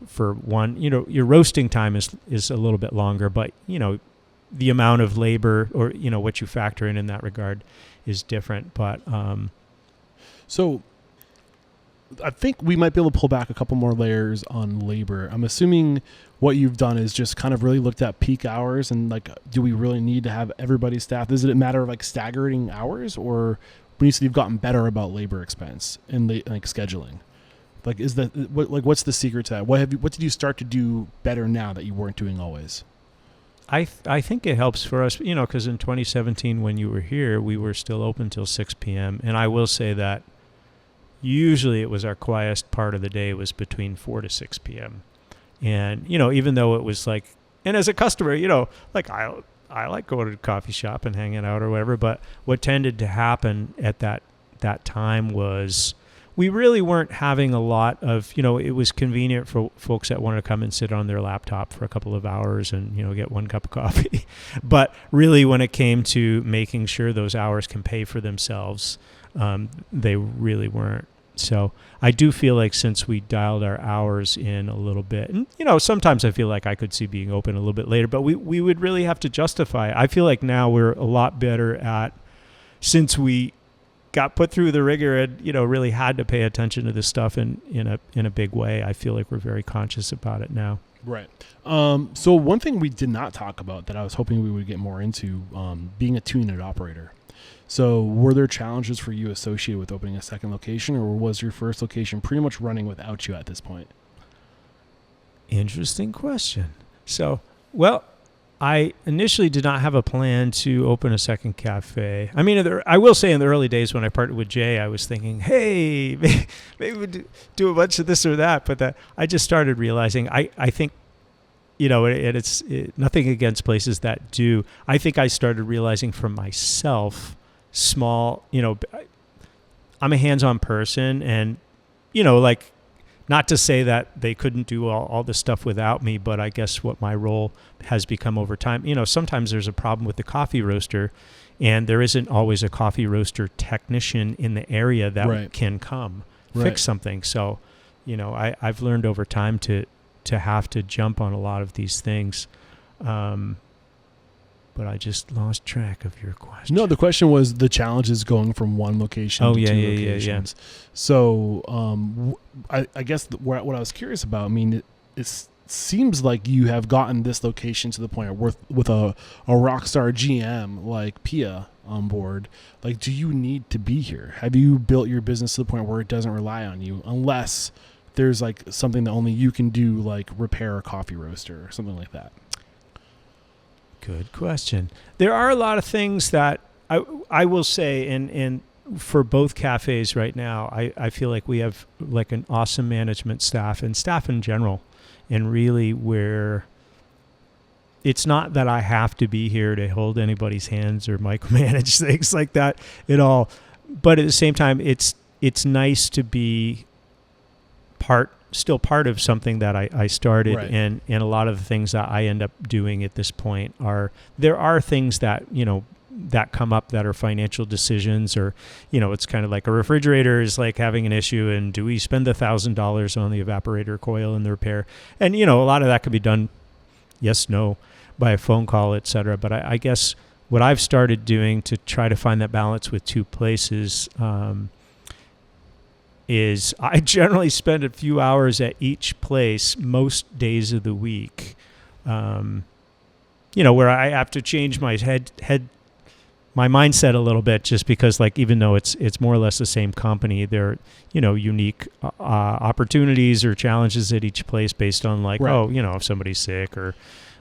for one, your roasting time is a little bit longer, but, the amount of labor or, what you factor in that regard is different. But, so I think we might be able to pull back a couple more layers on labor. I'm assuming what you've done is just kind of really looked at peak hours and like, do we really need to have everybody staffed? Is it a matter of like staggering hours, or when you said you've gotten better about labor expense and like scheduling? Like, what's the secret to that? What did you start to do better now that you weren't doing always? I think it helps for us, because in 2017 when you were here, we were still open till 6 p.m. And I will say that usually it was our quietest part of the day was between 4 to 6 p.m. And, even though it was like, and as a customer, like I like going to a coffee shop and hanging out or whatever, but what tended to happen at that time was we really weren't having a lot of, it was convenient for folks that wanted to come and sit on their laptop for a couple of hours and, get one cup of coffee. But really when it came to making sure those hours can pay for themselves, they really weren't. So I do feel like since we dialed our hours in a little bit, and, sometimes I feel like I could see being open a little bit later, but we would really have to justify it. I feel like now we're a lot better at, since we got put through the rigor and, really had to pay attention to this stuff in a big way. I feel like we're very conscious about it now. Right. So one thing we did not talk about that I was hoping we would get more into, being a 2-unit operator. So were there challenges for you associated with opening a second location, or was your first location pretty much running without you at this point? Interesting question. So, well, I initially did not have a plan to open a second cafe. I mean, I will say in the early days when I partnered with Jay, I was thinking, hey, maybe we do a bunch of this or that. But I just started realizing, I think, it's nothing against places that do. I think I started realizing for myself, I'm a hands-on person, and, not to say that they couldn't do all this stuff without me, but I guess what my role has become over time, sometimes there's a problem with the coffee roaster, and there isn't always a coffee roaster technician in the area that can come fix something. So, I've learned over time to have to jump on a lot of these things. But I just lost track of your question. No, the question was the challenges going from one location to two locations. Yeah. So I guess what I was curious about, I mean, it seems like you have gotten this location to the point where with a rock star GM like Pia on board. Like, do you need to be here? Have you built your business to the point where it doesn't rely on you unless there's like something that only you can do, like repair a coffee roaster or something like that? Good question. There are a lot of things that I will say, and for both cafes right now, I feel like we have like an awesome management staff and staff in general, and really where it's not that I have to be here to hold anybody's hands or micromanage things like that at all. But at the same time, it's nice to be still part of something that I started, right. and a lot of the things that I end up doing at this point there are things that, that come up that are financial decisions, or, it's kind of like a refrigerator is like having an issue, and do we spend $1,000 on the evaporator coil and the repair? And, a lot of that could be done yes, no, by a phone call, et cetera. But I guess what I've started doing to try to find that balance with two places, is I generally spend a few hours at each place most days of the week, where I have to change my my mindset a little bit, just because, like, even though it's more or less the same company, there are, unique opportunities or challenges at each place based on like, if somebody's sick or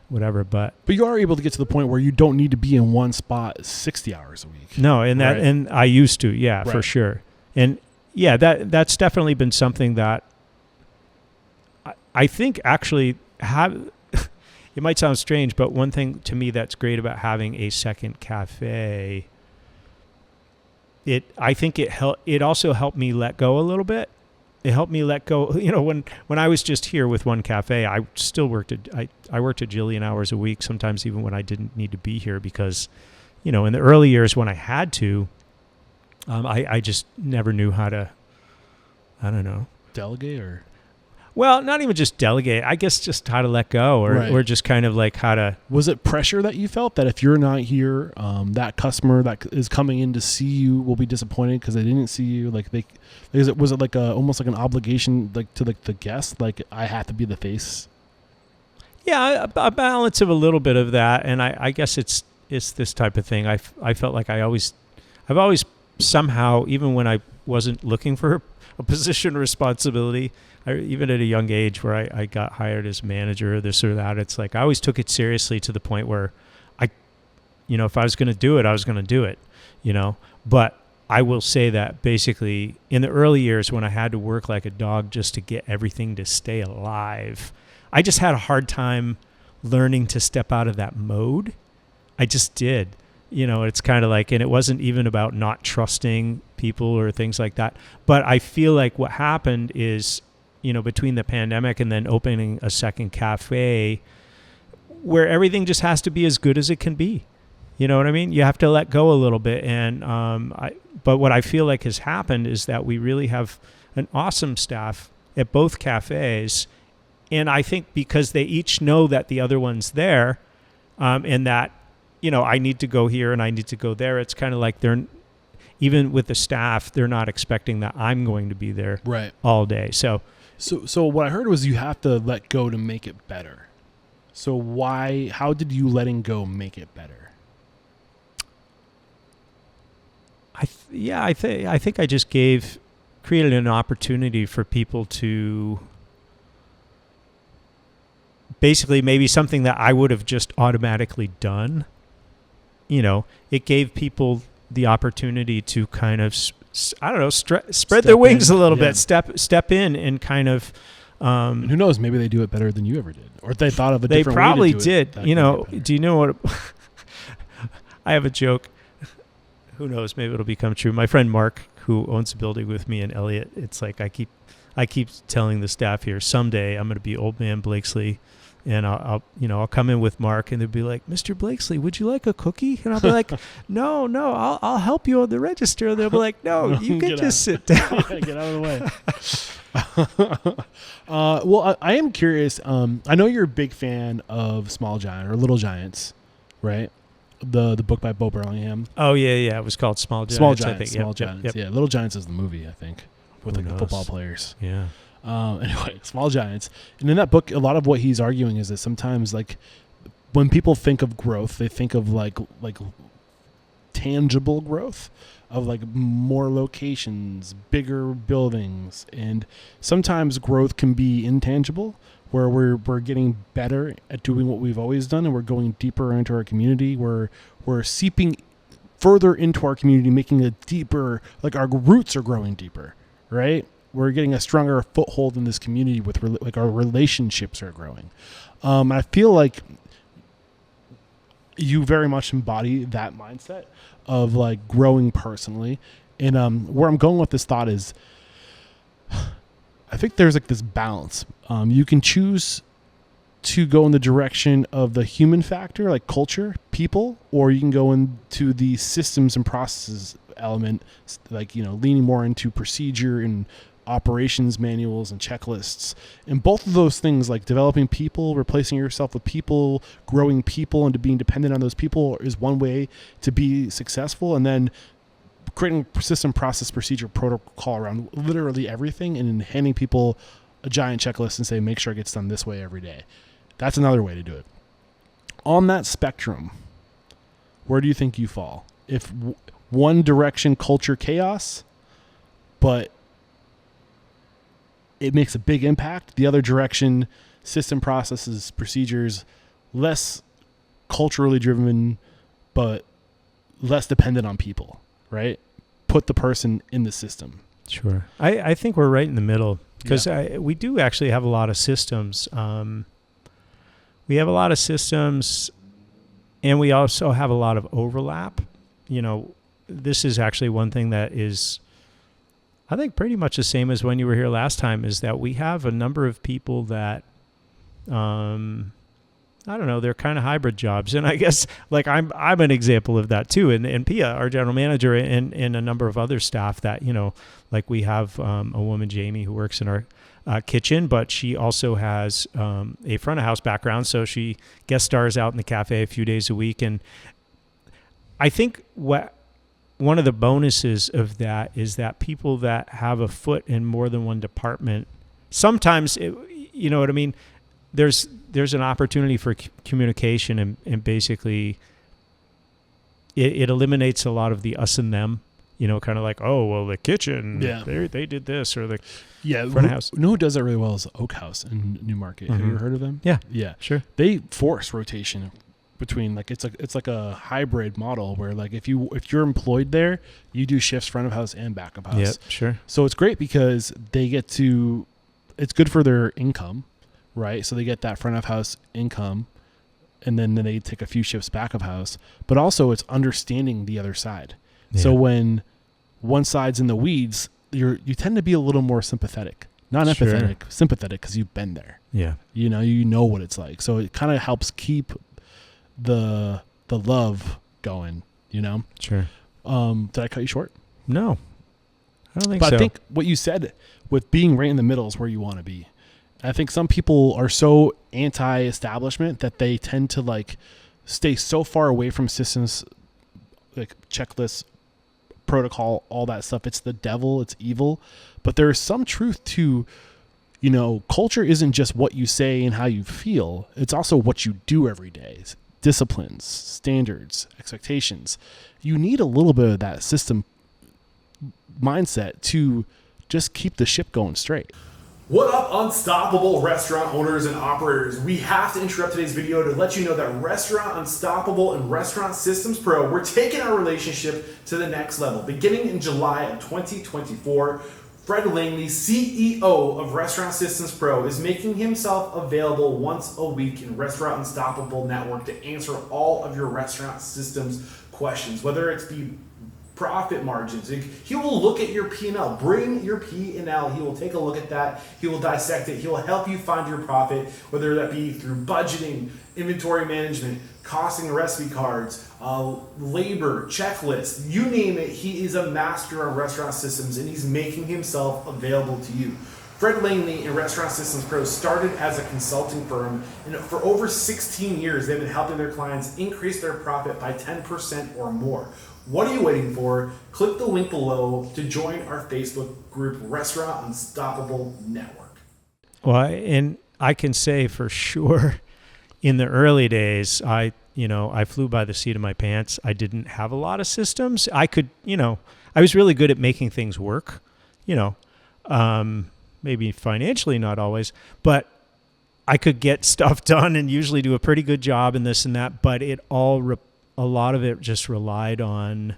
whatever. But you are able to get to the point where you don't need to be in one spot 60 hours a week. No, and and I used to, for sure. And yeah, that's definitely been something that I think actually it might sound strange, but one thing to me that's great about having a second cafe, I think it also helped me let go a little bit. It helped me let go. When I was just here with one cafe, I still worked I worked a jillion hours a week, sometimes even when I didn't need to be here, because, in the early years when I had to, I just never knew how to, I don't know. Delegate or? Well, not even just delegate. I guess just how to let go, or just kind of like how to. Was it pressure that you felt that if you're not here, that customer that is coming in to see you will be disappointed because they didn't see you? Like was it like almost like an obligation, like to the guest? Like, I have to be the face. Yeah, a balance of a little bit of that, and I guess it's this type of thing. I felt like I've always somehow, even when I wasn't looking for a position of responsibility, even at a young age where I got hired as manager or this or that, it's like I always took it seriously to the point where if I was going to do it, I was going to do it, But I will say that basically in the early years when I had to work like a dog just to get everything to stay alive, I just had a hard time learning to step out of that mode. I just did. It's kind of like, and it wasn't even about not trusting people or things like that. But I feel like what happened is, between the pandemic and then opening a second cafe, where everything just has to be as good as it can be. You know what I mean? You have to let go a little bit. And but what I feel like has happened is that we really have an awesome staff at both cafes. And I think because they each know that the other one's there, and that, I need to go here and I need to go there. It's kind of like even with the staff, they're not expecting that I'm going to be there Right. all day. So what I heard was you have to let go to make it better. So how did you letting go make it better? I think I just created an opportunity for people to basically maybe something that I would have just automatically done. It gave people the opportunity to kind of, spread their wings a little bit, step in and kind of. And who knows? Maybe they do it better than you ever did, or they thought of a different way to do it. They probably did. Do you know what? I have a joke. Who knows? Maybe it'll become true. My friend Mark, who owns a building with me in Eliot, it's like I keep telling the staff here, someday I'm going to be old man Blakeslee, and I'll come in with Mark, and they'll be like, Mr. Blakeslee, would you like a cookie? And I'll be like, no, I'll help you on the register. And they'll be like, no, you can just sit down. Yeah, get out of the way. Well, I am curious. I know you're a big fan of Small Giant or Little Giants, right? The book by Bo Burlingham. Oh yeah. It was called Small Giants. Small Giants. I think. Small Giants. Yep. Yeah, Little Giants is the movie, I think, with Who the knows? football players. Yeah. Anyway, Small Giants. And in that book, a lot of what he's arguing is that sometimes, like, when people think of growth, they think of like tangible growth of like more locations, bigger buildings, and sometimes growth can be intangible, where we're getting better at doing what we've always done, and we're going deeper into our community. We're seeping further into our community, making a deeper, like our roots are growing deeper, right? We're getting a stronger foothold in this community with like our relationships are growing. I feel like you very much embody that mindset of like growing personally. And where I'm going with this thought is, I think there's like this balance. You can choose to go in the direction of the human factor, like culture, people, or you can go into the systems and processes element, like, leaning more into procedure and operations manuals and checklists. And both of those things, like developing people, replacing yourself with people, growing people, and to being dependent on those people, is one way to be successful. And then creating system, process, procedure, protocol around literally everything, and then handing people a giant checklist and say, make sure it gets done this way every day. That's another way to do it. On that spectrum, where do you think you fall? If one direction, culture, chaos, but it makes a big impact. The other direction, system, processes, procedures, less culturally driven, but less dependent on people, right? Put the person in the system. Sure. I think we're right in the middle, because we do actually have a lot of systems. We have a lot of systems, and we also have a lot of overlap. This is actually one thing that is, I think, pretty much the same as when you were here last time, is that we have a number of people that, I don't know, they're kind of hybrid jobs. And I guess, like, I'm an example of that too. And Pia, our general manager, and a number of other staff that, like we have a woman, Jamie, who works in our kitchen, but she also has a front of house background. So she guest stars out in the cafe a few days a week. And I think one of the bonuses of that is that people that have a foot in more than one department, sometimes, you know what I mean? There's an opportunity for communication, and basically it eliminates a lot of the us and them, kind of like, oh, well, the kitchen, they did this, or the front of house. You know who does that really well is Oak House in Newmarket. Mm-hmm. Have you ever heard of them? Yeah, sure. They force rotation between, like, it's like a hybrid model where, like, if you're employed there, you do shifts front of house and back of house. Yep, sure. So it's great because they get to, it's good for their income, right? So they get that front of house income, and then they take a few shifts back of house, but also it's understanding the other side. Yeah. So when one side's in the weeds, you tend to be a little more sympathetic, not empathetic, sympathetic, because you've been there. Yeah. You know what it's like. So it kind of helps keep the love going, Sure. Did I cut you short? No, I don't think so. But I think what you said with being right in the middle is where you want to be. I think some people are so anti-establishment that they tend to, like, stay so far away from systems, like checklists, protocol, all that stuff. It's the devil, it's evil. But there's some truth to, you know, culture isn't just what you say and how you feel. It's also what you do every day. Disciplines, standards, expectations. You need a little bit of that system mindset to just keep the ship going straight. What up, unstoppable restaurant owners and operators? We have to interrupt today's video to let you know that Restaurant Unstoppable and Restaurant Systems Pro, we're taking our relationship to the next level. Beginning in July of 2024, Fred Langley, CEO of Restaurant Systems Pro, is making himself available once a week in Restaurant Unstoppable Network to answer all of your restaurant systems questions, whether it's be profit margins. He will look at your P&L. Bring your P&L. He will take a look at that. He will dissect it. He will help you find your profit, whether that be through budgeting, inventory management, costing recipe cards, labor, checklists, you name it. He is a master on restaurant systems, and he's making himself available to you. Fred Langley and Restaurant Systems Pro started as a consulting firm, and for over 16 years, they've been helping their clients increase their profit by 10% or more. What are you waiting for? Click the link below to join our Facebook group, Restaurant Unstoppable Network. Well, and I can say for sure, in the early days, I flew by the seat of my pants. I didn't have a lot of systems. I was really good at making things work, maybe financially, not always, but I could get stuff done and usually do a pretty good job in this and that, but a lot of it just relied on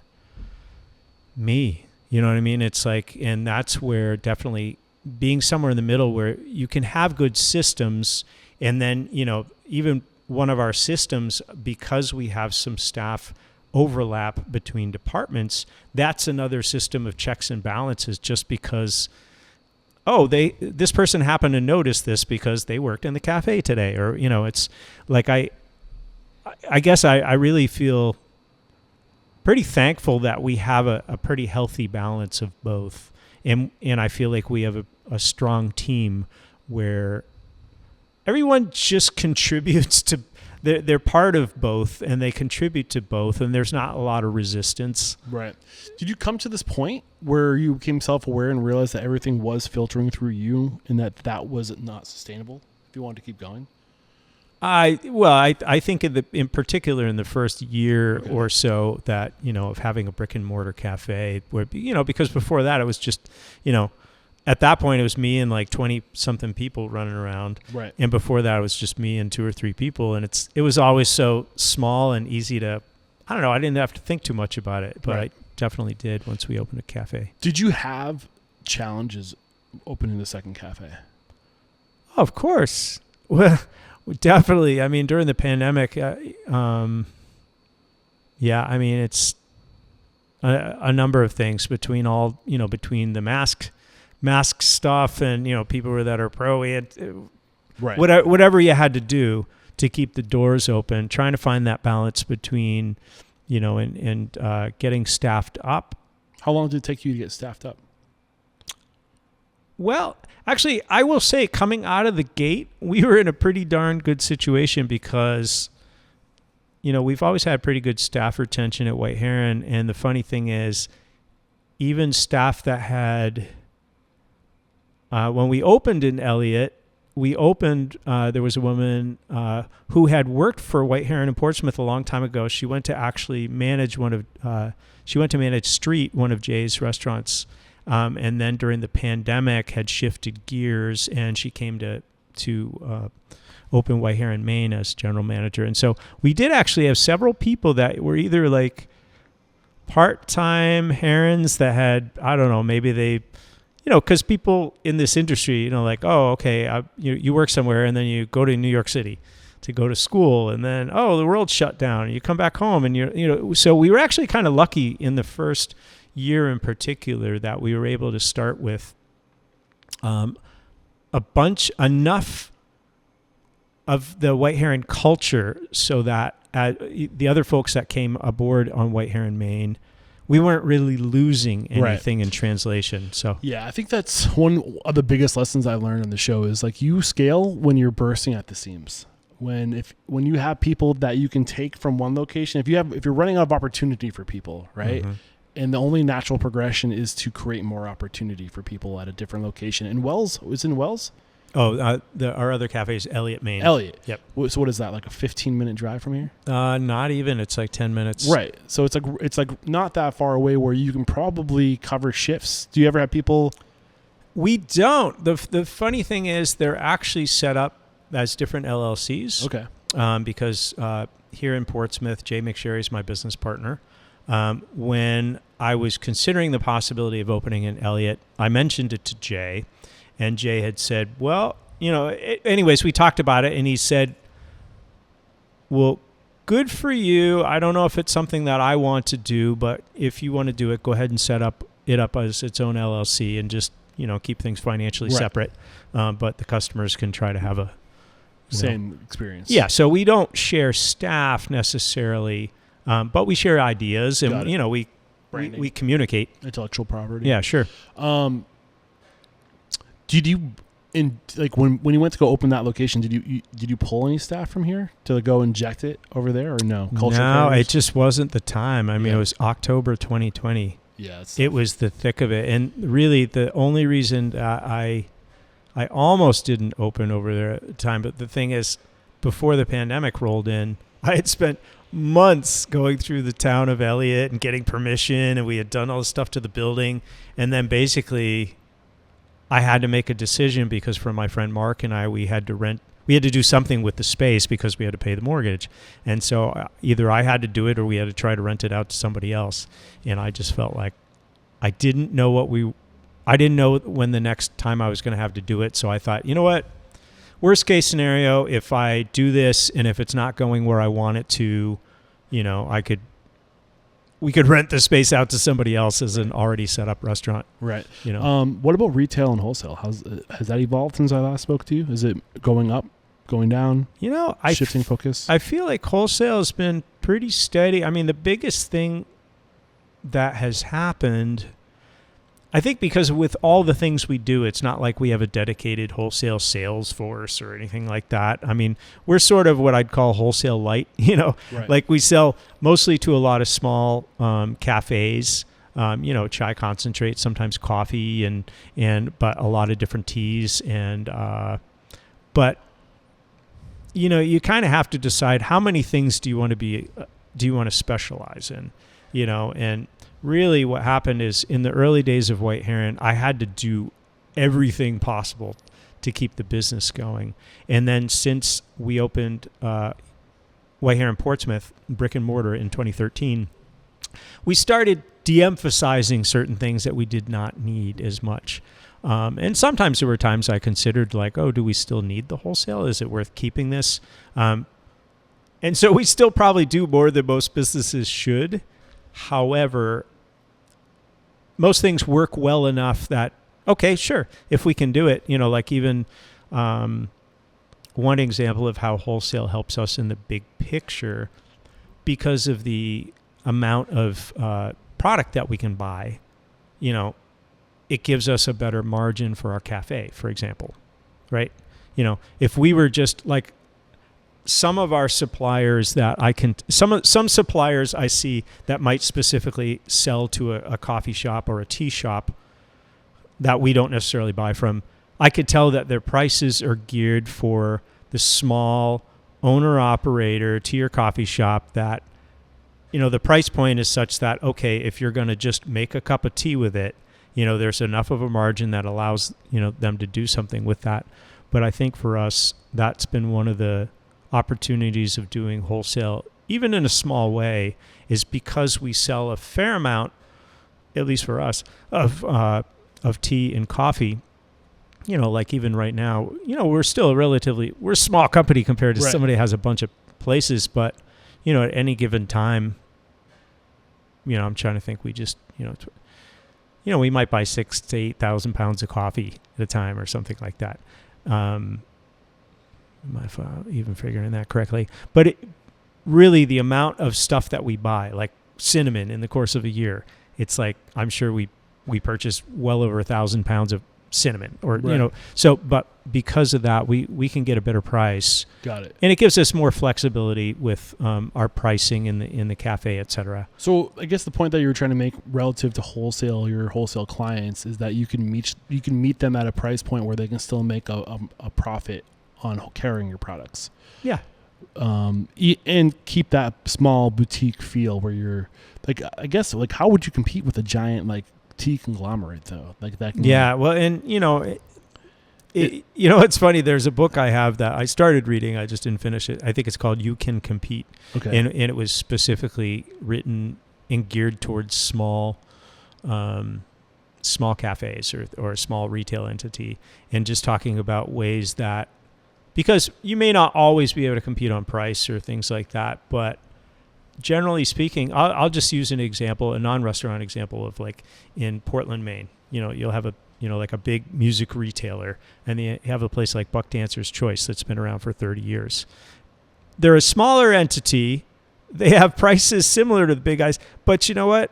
me. You know what I mean? It's like, and that's where definitely being somewhere in the middle where you can have good systems. And then, even one of our systems, because we have some staff overlap between departments, that's another system of checks and balances, just because, this person happened to notice this because they worked in the cafe today, or, it's like, I guess I really feel pretty thankful that we have a pretty healthy balance of both. And I feel like we have a strong team where everyone just contributes to, they're part of both and they contribute to both, and there's not a lot of resistance. Right. Did you come to this point where you became self-aware and realized that everything was filtering through you and that was not sustainable if you wanted to keep going? I think in particular in the first year or so that, of having a brick and mortar cafe where, because before that it was just, at that point it was me and like 20 something people running around. Right. And before that it was just me and 2 or 3 people. And it was always so small and easy to, I don't know, I didn't have to think too much about it, but I definitely did once we opened a cafe. Did you have challenges opening the second cafe? Oh, of course. Well, definitely. I mean, during the pandemic, it's a number of things between the mask stuff and, people that are pro. We had whatever you had to do to keep the doors open, trying to find that balance between, and getting staffed up. How long did it take you to get staffed up? Well, actually, I will say coming out of the gate, we were in a pretty darn good situation because, we've always had pretty good staff retention at White Heron. And the funny thing is, even staff that had, when we opened in Eliot, there was a woman who had worked for White Heron in Portsmouth a long time ago. She went to actually manage one of Jay's restaurants. And then during the pandemic had shifted gears, and she came to open White Heron, Maine as general manager. And so we did actually have several people that were either like part-time Herons that had, I don't know, maybe they, because people in this industry, like, oh, okay, you work somewhere and then you go to New York City to go to school, and then, the world's shut down, and you come back home, and so we were actually kind of lucky in the first year in particular that we were able to start with enough of the White Heron culture so that the other folks that came aboard on White Heron, Maine, we weren't really losing anything in translation. So yeah, I think that's one of the biggest lessons I learned on the show is like you scale when you're bursting at the seams. When you have people that you can take from one location, if you're running out of opportunity for people, right? Mm-hmm. And the only natural progression is to create more opportunity for people at a different location. And Wells, it's in Wells? Oh, our other cafe is Eliot, Maine. Eliot. Yep. So what is that, like a 15-minute drive from here? Not even. It's like 10 minutes. Right. So it's like not that far away where you can probably cover shifts. Do you ever have people? We don't. The funny thing is they're actually set up as different LLCs. Okay. Because here in Portsmouth, Jay McSherry is my business partner. When I was considering the possibility of opening in Eliot, I mentioned it to Jay, and Jay had said, well, anyways, we talked about it, and he said, well, good for you. I don't know if it's something that I want to do, but if you want to do it, go ahead and set it up as its own LLC and just, keep things financially separate. But the customers can try to have a same experience. Yeah. So we don't share staff necessarily, but we share ideas and, we communicate. Intellectual property. Yeah, sure. Did you when you went to go open that location, did you pull any staff from here to go inject it over there or no? No, it just wasn't the time. I mean, it was October 2020. Yeah, it was the thick of it, and really the only reason I almost didn't open over there at the time. But the thing is, before the pandemic rolled in, I had spent months going through the town of Eliot and getting permission, and we had done all this stuff to the building, and then basically I had to make a decision because from my friend Mark and I, we had to do something with the space because we had to pay the mortgage. And so either I had to do it or we had to try to rent it out to somebody else. And I just felt like I didn't know when the next time I was going to have to do it. So I thought, you know what? Worst case scenario, if I do this and if it's not going where I want it to, we could rent the space out to somebody else as an already set up restaurant. Right. What about retail and wholesale? Has that evolved since I last spoke to you? Is it going up, going down? Shifting focus? I feel like wholesale has been pretty steady. I mean, the biggest thing that has happened, I think because with all the things we do, it's not like we have a dedicated wholesale sales force or anything like that. I mean, we're sort of what I'd call wholesale light, Right. Like we sell mostly to a lot of small cafes, chai concentrate, sometimes coffee but a lot of different teas. But you kind of have to decide how many things do you want to specialize in, and really what happened is in the early days of White Heron, I had to do everything possible to keep the business going. And then since we opened White Heron Portsmouth, brick and mortar in 2013, we started de-emphasizing certain things that we did not need as much. And sometimes there were times I considered like, oh, do we still need the wholesale? Is it worth keeping this? And so we still probably do more than most businesses should. However, most things work well enough that, okay, sure, if we can do it, like even one example of how wholesale helps us in the big picture, because of the amount of product that we can buy, it gives us a better margin for our cafe, for example, right? If we were just like, some of our suppliers some suppliers I see that might specifically sell to a coffee shop or a tea shop that we don't necessarily buy from, I could tell that their prices are geared for the small owner-operator tea or coffee shop that, the price point is such that, okay, if you're going to just make a cup of tea with it, there's enough of a margin that allows, them to do something with that. But I think for us, that's been one of the opportunities of doing wholesale, even in a small way, is because we sell a fair amount, at least for us, of tea and coffee. Like even right now, we're still we're a small company compared to somebody that has a bunch of places, but at any given time, I'm trying to think, we just we might buy 6,000 to 8,000 pounds of coffee at a time or something like that. If I'm even figuring that correctly. But really the amount of stuff that we buy, like cinnamon in the course of a year, it's like, I'm sure we purchase well over 1,000 pounds of cinnamon or, Right. so, but because of that, we can get a better price. Got it. And it gives us more flexibility with our pricing in the cafe, et cetera. So I guess the point that you were trying to make relative to your wholesale clients is that you can meet them at a price point where they can still make a profit on carrying your products. Yeah. And keep that small boutique feel where you're like, I guess, like, how would you compete with a giant like tea conglomerate though? Like that. Yeah. Well, and it's funny. There's a book I have that I started reading. I just didn't finish it. I think it's called You Can Compete. Okay. And it was specifically written and geared towards small cafes or a small retail entity, and just talking about ways that, because you may not always be able to compete on price or things like that, but generally speaking, I'll just use an example, a non-restaurant example of like in Portland, Maine. You'll have like a big music retailer, and they have a place like Buck Dancer's Choice that's been around for 30 years. They're a smaller entity. They have prices similar to the big guys, but you know what?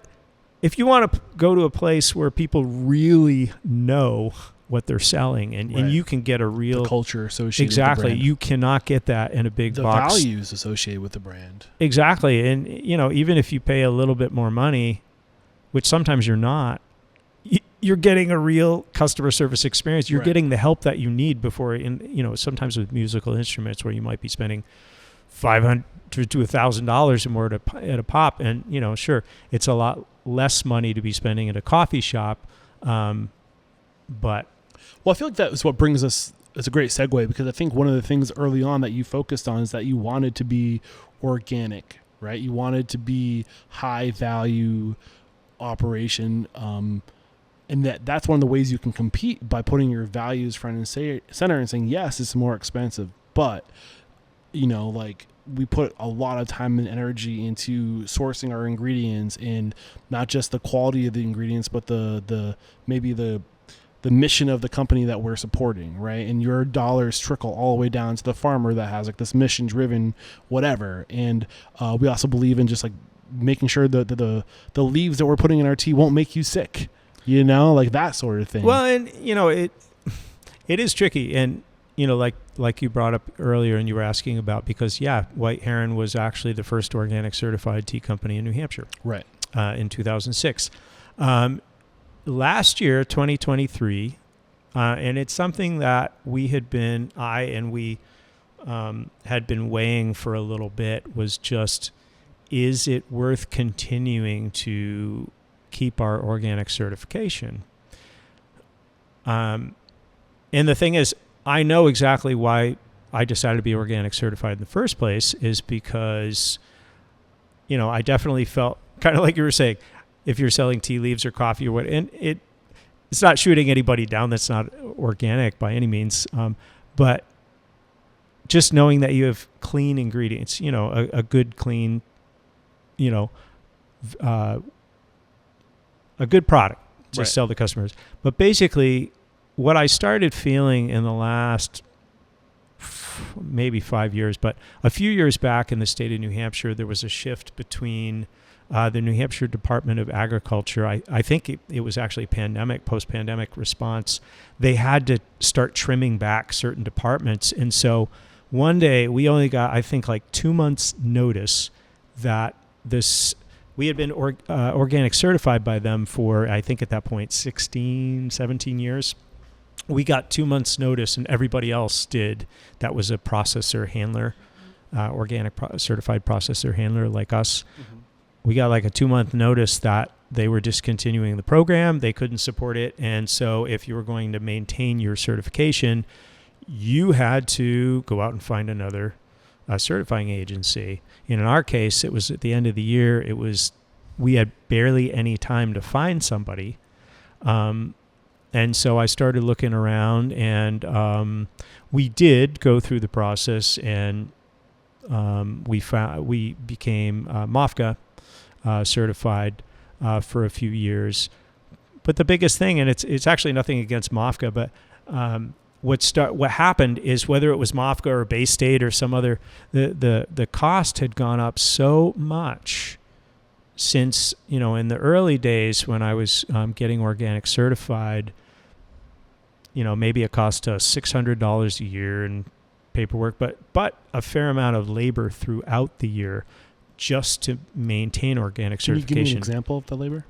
If you want to go to a place where people really know what they're selling, and you can get a real the culture associated exactly with the brand. You cannot get that in a big the box. values associated with the brand. Exactly. And even if you pay a little bit more money, which sometimes you're not, you're getting a real customer service experience. You're Right. getting the help that you need before, sometimes with musical instruments where you might be spending $500 to $1,000 or more at a pop, and sure, it's a lot less money to be spending at a coffee shop, but Well, I feel like that is what brings us. It's a great segue, because I think one of the things early on that you focused on is that you wanted to be organic, right? You wanted to be high value operation, and that's one of the ways you can compete, by putting your values front and center and saying, yes, it's more expensive, but like, we put a lot of time and energy into sourcing our ingredients, and not just the quality of the ingredients, but the maybe the mission of the company that we're supporting, right? And your dollars trickle all the way down to the farmer that has like this mission driven whatever. And we also believe in just like making sure that the leaves that we're putting in our tea won't make you sick, like that sort of thing. well, and it is tricky, and like you brought up earlier, and you were asking about, because White Heron was actually the first organic certified tea company in New Hampshire, right. in 2006. Last year, 2023, and it's something that we had been weighing for a little bit, was just, is it worth continuing to keep our organic certification? And the thing is, I know exactly why I decided to be organic certified in the first place, is because, I definitely felt kind of like you were saying, if you're selling tea leaves or coffee or what, and it's not shooting anybody down that's not organic by any means, but just knowing that you have clean ingredients, a good, clean, a good product to Right. sell to customers. But basically, what I started feeling in the last maybe 5 years, but a few years back in the state of New Hampshire, there was a shift between the New Hampshire Department of Agriculture. I think it was actually post-pandemic response. They had to start trimming back certain departments. And so one day we only got, I think, like 2 months notice that we had been organic certified by them for, I think at that point, 16, 17 years. We got 2 months notice, and everybody else did. That was a processor handler, organic certified processor handler like us. Mm-hmm. We got like a 2 month notice that they were discontinuing the program. They couldn't support it. And so if you were going to maintain your certification, you had to go out and find another certifying agency. And in our case, it was at the end of the year. We had barely any time to find somebody. And so I started looking around, and we did go through the process, and we became MOFGA certified for a few years. But the biggest thing, and it's actually nothing against MOFGA, but what happened is, whether it was MOFGA or Bay State or some other, the cost had gone up so much since, in the early days when I was getting organic certified. maybe it costs us $600 a year in paperwork, but a fair amount of labor throughout the year just to maintain organic certification. Can you give me an example of the labor?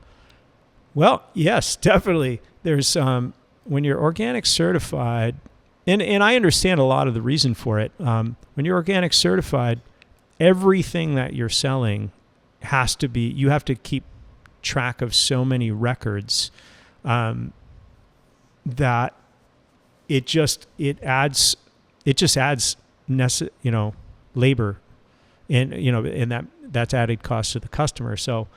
Well, yes, definitely. There's when you're organic certified, and I understand a lot of the reason for it. When you're organic certified, everything that you're selling has to be, you have to keep track of so many records that it just adds labor, and that's added cost to the customer. So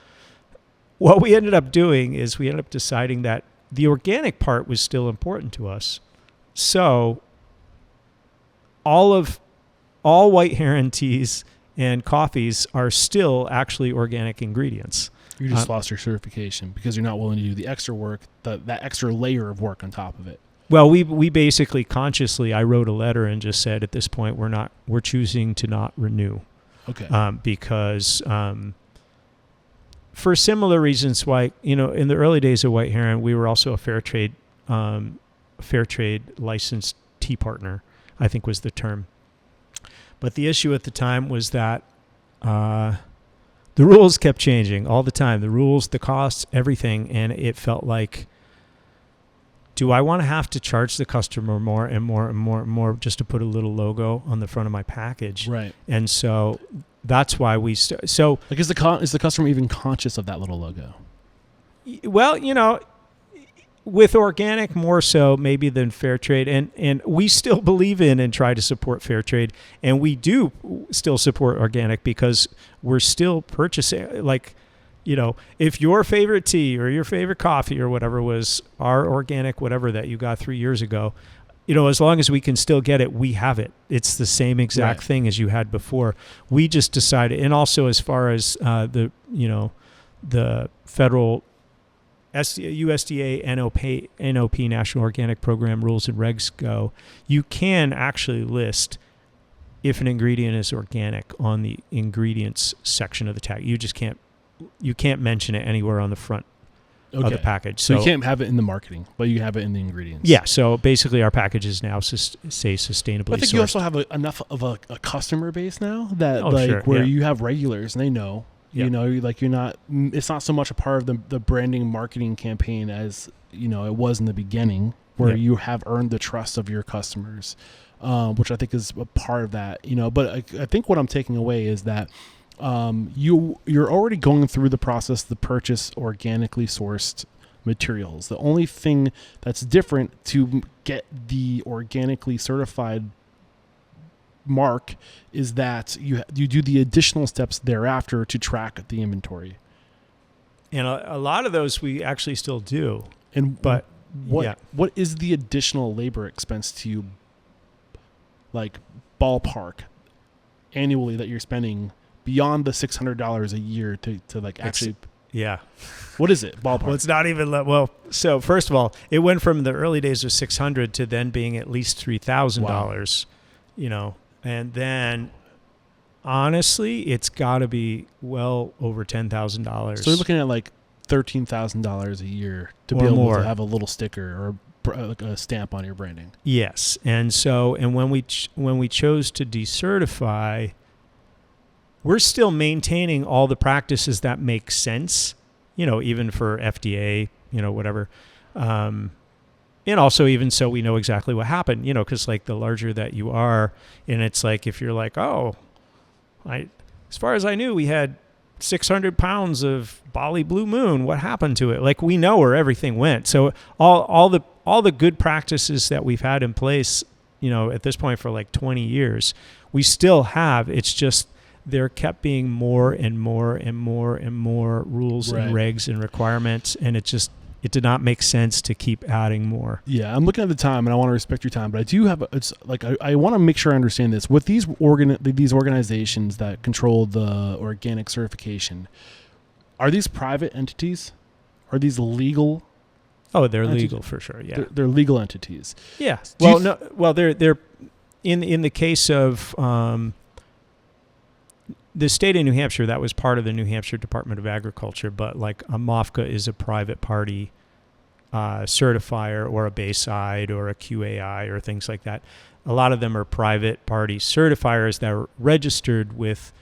what we ended up doing is we ended up deciding that the organic part was still important to us. So all White Heron teas and coffees are still actually organic ingredients. You just lost your certification because you're not willing to do the extra work, that extra layer of work on top of it. Well, we basically consciously, I wrote a letter and just said at this point we're choosing to not renew. Okay. Because for similar reasons why, in the early days of White Heron, we were also a fair trade licensed tea partner, I think was the term. But the issue at the time was that the rules kept changing all the time. The rules, the costs, everything. And it felt like, do I want to have to charge the customer more and more and more and more just to put a little logo on the front of my package? Right. And so that's why we is the customer even conscious of that little logo? Well, with organic more so maybe than fair trade, and we still believe in and try to support fair trade, and we do still support organic because we're still purchasing, like, if your favorite tea or your favorite coffee or whatever was our organic whatever that you got 3 years ago, as long as we can still get it, we have it. It's the same exact thing as you had before. We just decided, and also as far as the federal USDA NOP National Organic Program rules and regs go, you can actually list if an ingredient is organic on the ingredients section of the tag. You can't mention it anywhere on the front of the package. So you can't have it in the marketing, but you have it in the ingredients. Yeah. So basically our packages now say sustainably I think sourced. you also have enough of a customer base now that sure, you have regulars and they know. Yep. You're not. It's not so much a part of the branding marketing campaign as it was in the beginning, where you have earned the trust of your customers, which I think is a part of that. But I think what I'm taking away is that you're already going through the process to purchase organically sourced materials. The only thing that's different to get the organically certified mark is that you do the additional steps thereafter to track the inventory, and a lot of those we actually still do. But what is the additional labor expense to you, like ballpark annually, that you're spending beyond the $600 a year to like actually? What is it ballpark? Well, it's not even so first of all, it went from the early days of $600 to then being at least $3,000. Wow. And then, honestly, it's got to be well over $10,000. So you're looking at like $13,000 a year to be or able more. to have a little sticker or like a stamp on your branding. Yes, and when we chose to decertify, we're still maintaining all the practices that make sense. Even for FDA, whatever. And also even so we know exactly what happened, because like the larger that you are, and it's like if you're like, as far as I knew, we had 600 pounds of Bali Blue Moon. What happened to it? Like we know where everything went. So all the good practices that we've had in place, at this point for like 20 years, we still have. It's just there kept being more and more and more and more rules and regs and requirements, and it did not make sense to keep adding more. Yeah, I'm looking at the time, and I want to respect your time, but I do have. I want to make sure I understand this. With these organizations that control the organic certification, are these private entities? Are these legal? Oh, they're legal for sure. Yeah, they're legal entities. Yeah. They're in the case of the state of New Hampshire, that was part of the New Hampshire Department of Agriculture, but like a MOFCA is a private party certifier or a Bayside or a QAI or things like that. A lot of them are private party certifiers that are registered with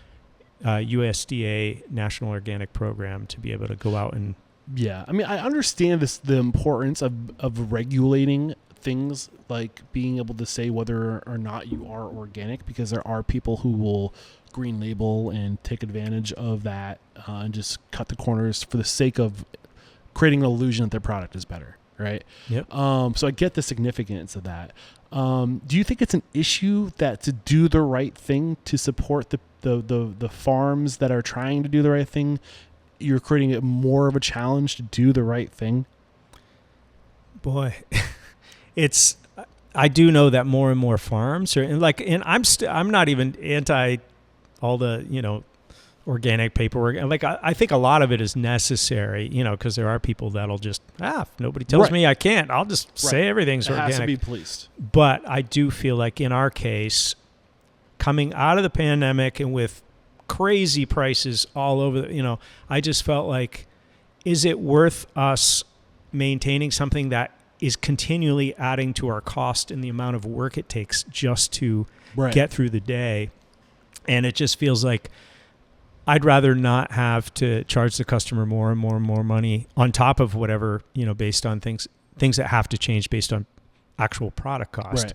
USDA National Organic Program to be able to go out and. Yeah, I mean, I understand the importance of regulating things like being able to say whether or not you are organic, because there are people who will green label and take advantage of that and just cut the corners for the sake of creating an illusion that their product is better, right? Yep. So I get the significance of that. Do you think it's an issue that to do the right thing, to support the farms that are trying to do the right thing, you're creating it more of a challenge to do the right thing? Boy, I do know that more and more farms are, and I'm not even anti all the, organic paperwork. Like, I think a lot of it is necessary, because there are people that'll just, if nobody tells me I can't, I'll just say everything's organic. It has to be policed. But I do feel like in our case, coming out of the pandemic and with crazy prices all over, I just felt like, is it worth us maintaining something that is continually adding to our cost and the amount of work it takes just to get through the day? And it just feels like I'd rather not have to charge the customer more and more and more money on top of whatever, based on things that have to change based on actual product cost.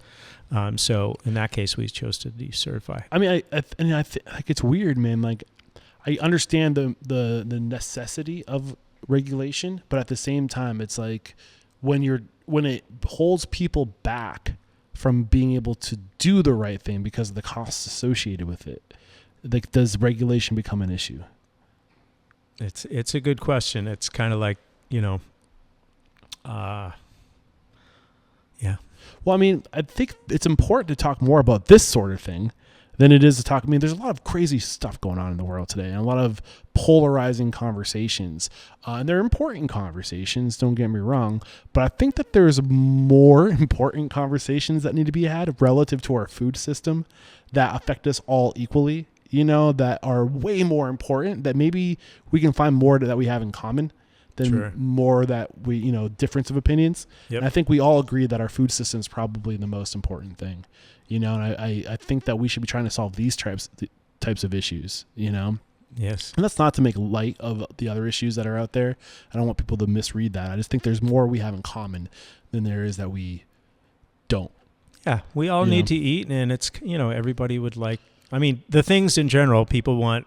Right. So in that case, we chose to decertify. I mean, I think like it's weird, man. Like, I understand the necessity of regulation, but at the same time, it's like when it holds people back from being able to do the right thing because of the costs associated with it, like, does regulation become an issue? It's a good question. It's kind of like, yeah. Well, I mean, I think it's important to talk more about this sort of thing than it is to talk. I mean, there's a lot of crazy stuff going on in the world today and a lot of polarizing conversations. And they're important conversations, don't get me wrong. But I think that there's more important conversations that need to be had relative to our food system that affect us all equally, that are way more important, that maybe we can find more that we have in common than more that we, difference of opinions. Yep. And I think we all agree that our food system is probably the most important thing, and I think that we should be trying to solve these types of issues, Yes. And that's not to make light of the other issues that are out there. I don't want people to misread that. I just think there's more we have in common than there is that we don't. Yeah. We all need to eat, and it's, everybody would like, the things in general, people want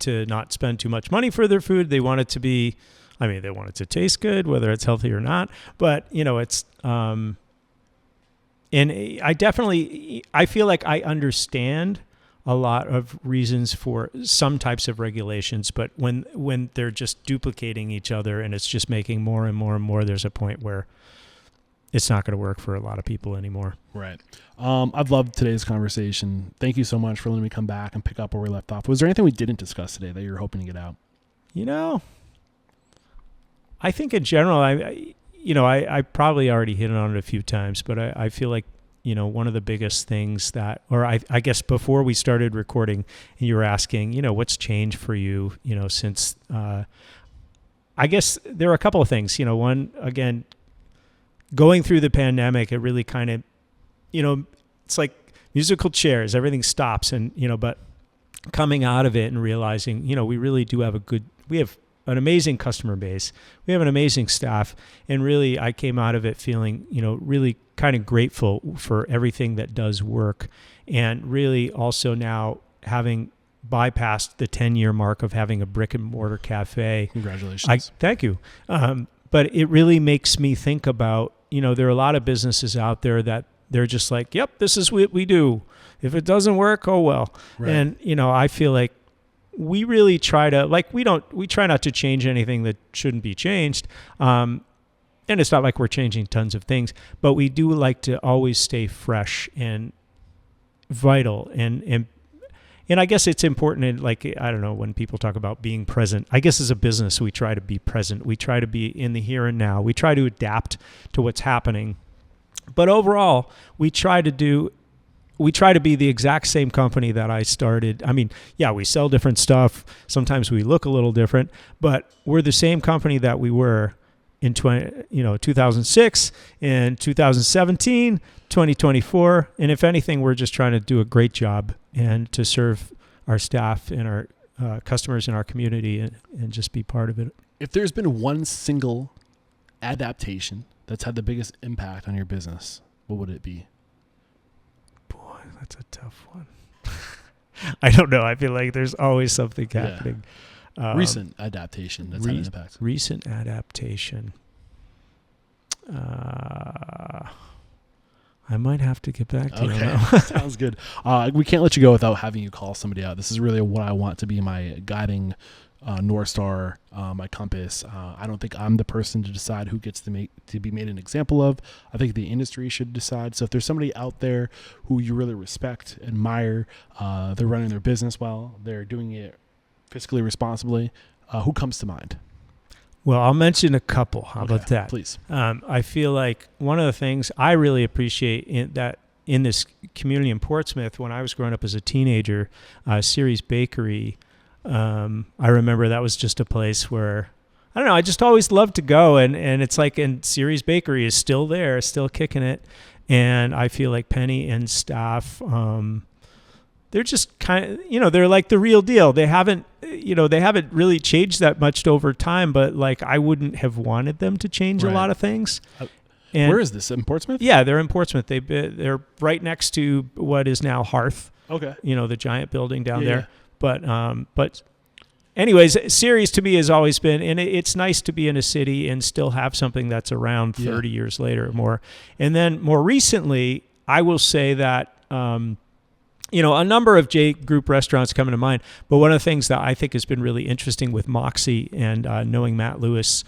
to not spend too much money for their food. They want it to be, they want it to taste good, whether it's healthy or not. But, it's, and I feel like I understand a lot of reasons for some types of regulations, but when they're just duplicating each other and it's just making more and more and more, there's a point where it's not going to work for a lot of people anymore. Right. I've loved today's conversation. Thank you so much for letting me come back and pick up where we left off. Was there anything we didn't discuss today that you're hoping to get out? I think in general, I probably already hit on it a few times, but I feel like, one of the biggest things that, or I guess before we started recording, and you were asking, what's changed for you, since, I guess there are a couple of things, one, again, going through the pandemic, it really kind of, it's like musical chairs, everything stops, and, but coming out of it and realizing, we really do have we have an amazing customer base. We have an amazing staff. And really, I came out of it feeling, really kind of grateful for everything that does work. And really also now having bypassed the 10-year mark of having a brick and mortar cafe. Congratulations. Thank you. But it really makes me think about, there are a lot of businesses out there that they're just like, yep, this is what we do. If it doesn't work, oh well. Right. And, I feel like we really try to, we try not to change anything that shouldn't be changed. And it's not like we're changing tons of things, but we do like to always stay fresh and vital. And I guess it's important, when people talk about being present, I guess as a business, we try to be present. We try to be in the here and now. We try to adapt to what's happening. But overall, we try to be the exact same company that I started. We sell different stuff. Sometimes we look a little different, but we're the same company that we were in 2006, in 2017, 2024. And if anything, we're just trying to do a great job and to serve our staff and our customers in our community and just be part of it. If there's been one single adaptation that's had the biggest impact on your business, what would it be? Boy, that's a tough one. I don't know. I feel like there's always something happening. Recent adaptation that's had an impact. Recent adaptation. I might have to get back to you. Okay, sounds good. We can't let you go without having you call somebody out. This is really what I want to be my guiding North Star, my compass. I don't think I'm the person to decide who gets to be made an example of. I think the industry should decide. So if there's somebody out there who you really respect, admire, they're running their business well, they're doing it fiscally responsibly, who comes to mind? Well, I'll mention a couple. How about that? Please. I feel like one of the things I really appreciate in this community in Portsmouth, when I was growing up as a teenager, Series Bakery, I remember that was just a place where, I don't know, I just always loved to go. And it's like, and Series Bakery is still there, still kicking it. And I feel like Penny and staff, they're just kind of, they're like the real deal. They haven't really changed that much over time, but like I wouldn't have wanted them to change a lot of things. And where is this, in Portsmouth? Yeah, they're in Portsmouth. They're right next to what is now Hearth. Okay. The giant building down there. But anyways, Series to me has always been, and it's nice to be in a city and still have something that's around 30 years later or more. And then more recently, I will say that, a number of J Group restaurants come to mind, but one of the things that I think has been really interesting with Moxie and knowing Matt Lewis,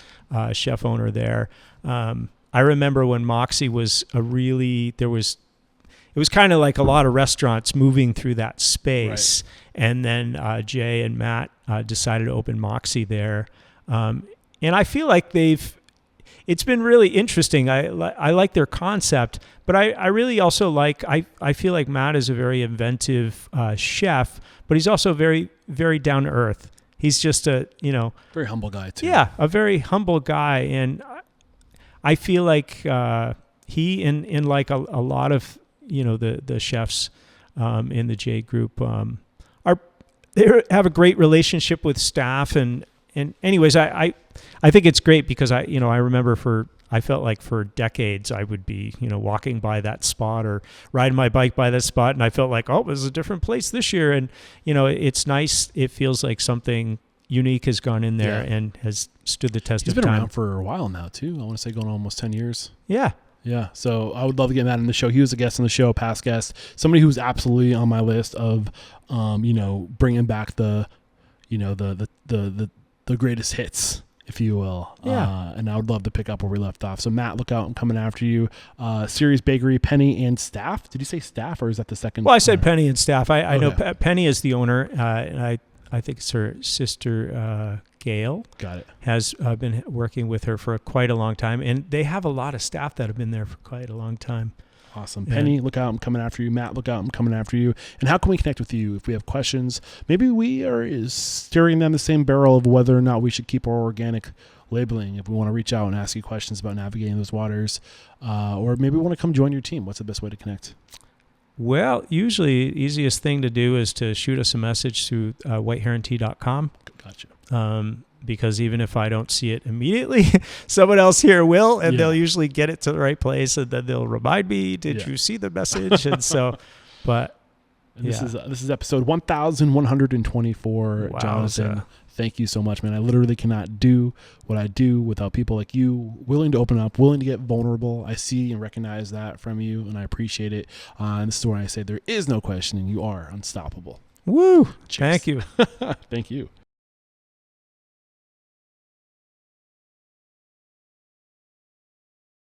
chef owner there, I remember when Moxie was it was kind of like a lot of restaurants moving through that space. Right. And then Jay and Matt decided to open Moxie there. And I feel like it's been really interesting. I like their concept, but I really also I feel like Matt is a very inventive chef, but he's also very, very down to earth. He's just very humble guy too. Yeah, a very humble guy. And I feel like he and like a lot of, the chefs in the J Group they have a great relationship with staff. And anyways, I think it's great because I remember I felt like for decades I would be, walking by that spot or riding my bike by that spot. And I felt like, oh, this is a different place this year. And, it's nice. It feels like something unique has gone in there and has stood the test of time. He's been around for a while now too. I want to say going on almost 10 years. Yeah. Yeah. So I would love to get Matt on the show. He was a guest on the show, past guest, somebody who's absolutely on my list of, bringing back the greatest hits, if you will. Yeah. And I would love to pick up where we left off. So Matt, look out. I'm coming after you. Series Bakery, Penny and staff. Did you say staff or is that the second? Well, I said Penny and staff. I know Penny is the owner. And I think it's her sister, Gail. Got it. Has been working with her for quite a long time. And they have a lot of staff that have been there for quite a long time. Awesome. Penny, look out. I'm coming after you. Matt, look out. I'm coming after you. And how can we connect with you if we have questions? Maybe we are steering down the same barrel of whether or not we should keep our organic labeling. If we want to reach out and ask you questions about navigating those waters, or maybe we want to come join your team. What's the best way to connect? Well, usually the easiest thing to do is to shoot us a message through whiteherontea.com. Gotcha. Because even if I don't see it immediately, someone else here will, and they'll usually get it to the right place, and then they'll remind me, did you see the message? And so, but this is episode 1124. Wow, Jonathan, thank you so much, man. I literally cannot do what I do without people like you willing to open up, willing to get vulnerable. I see and recognize that from you, and I appreciate it. And this is where I say there is no questioning. You are unstoppable. Woo! Cheers. Thank you. Thank you.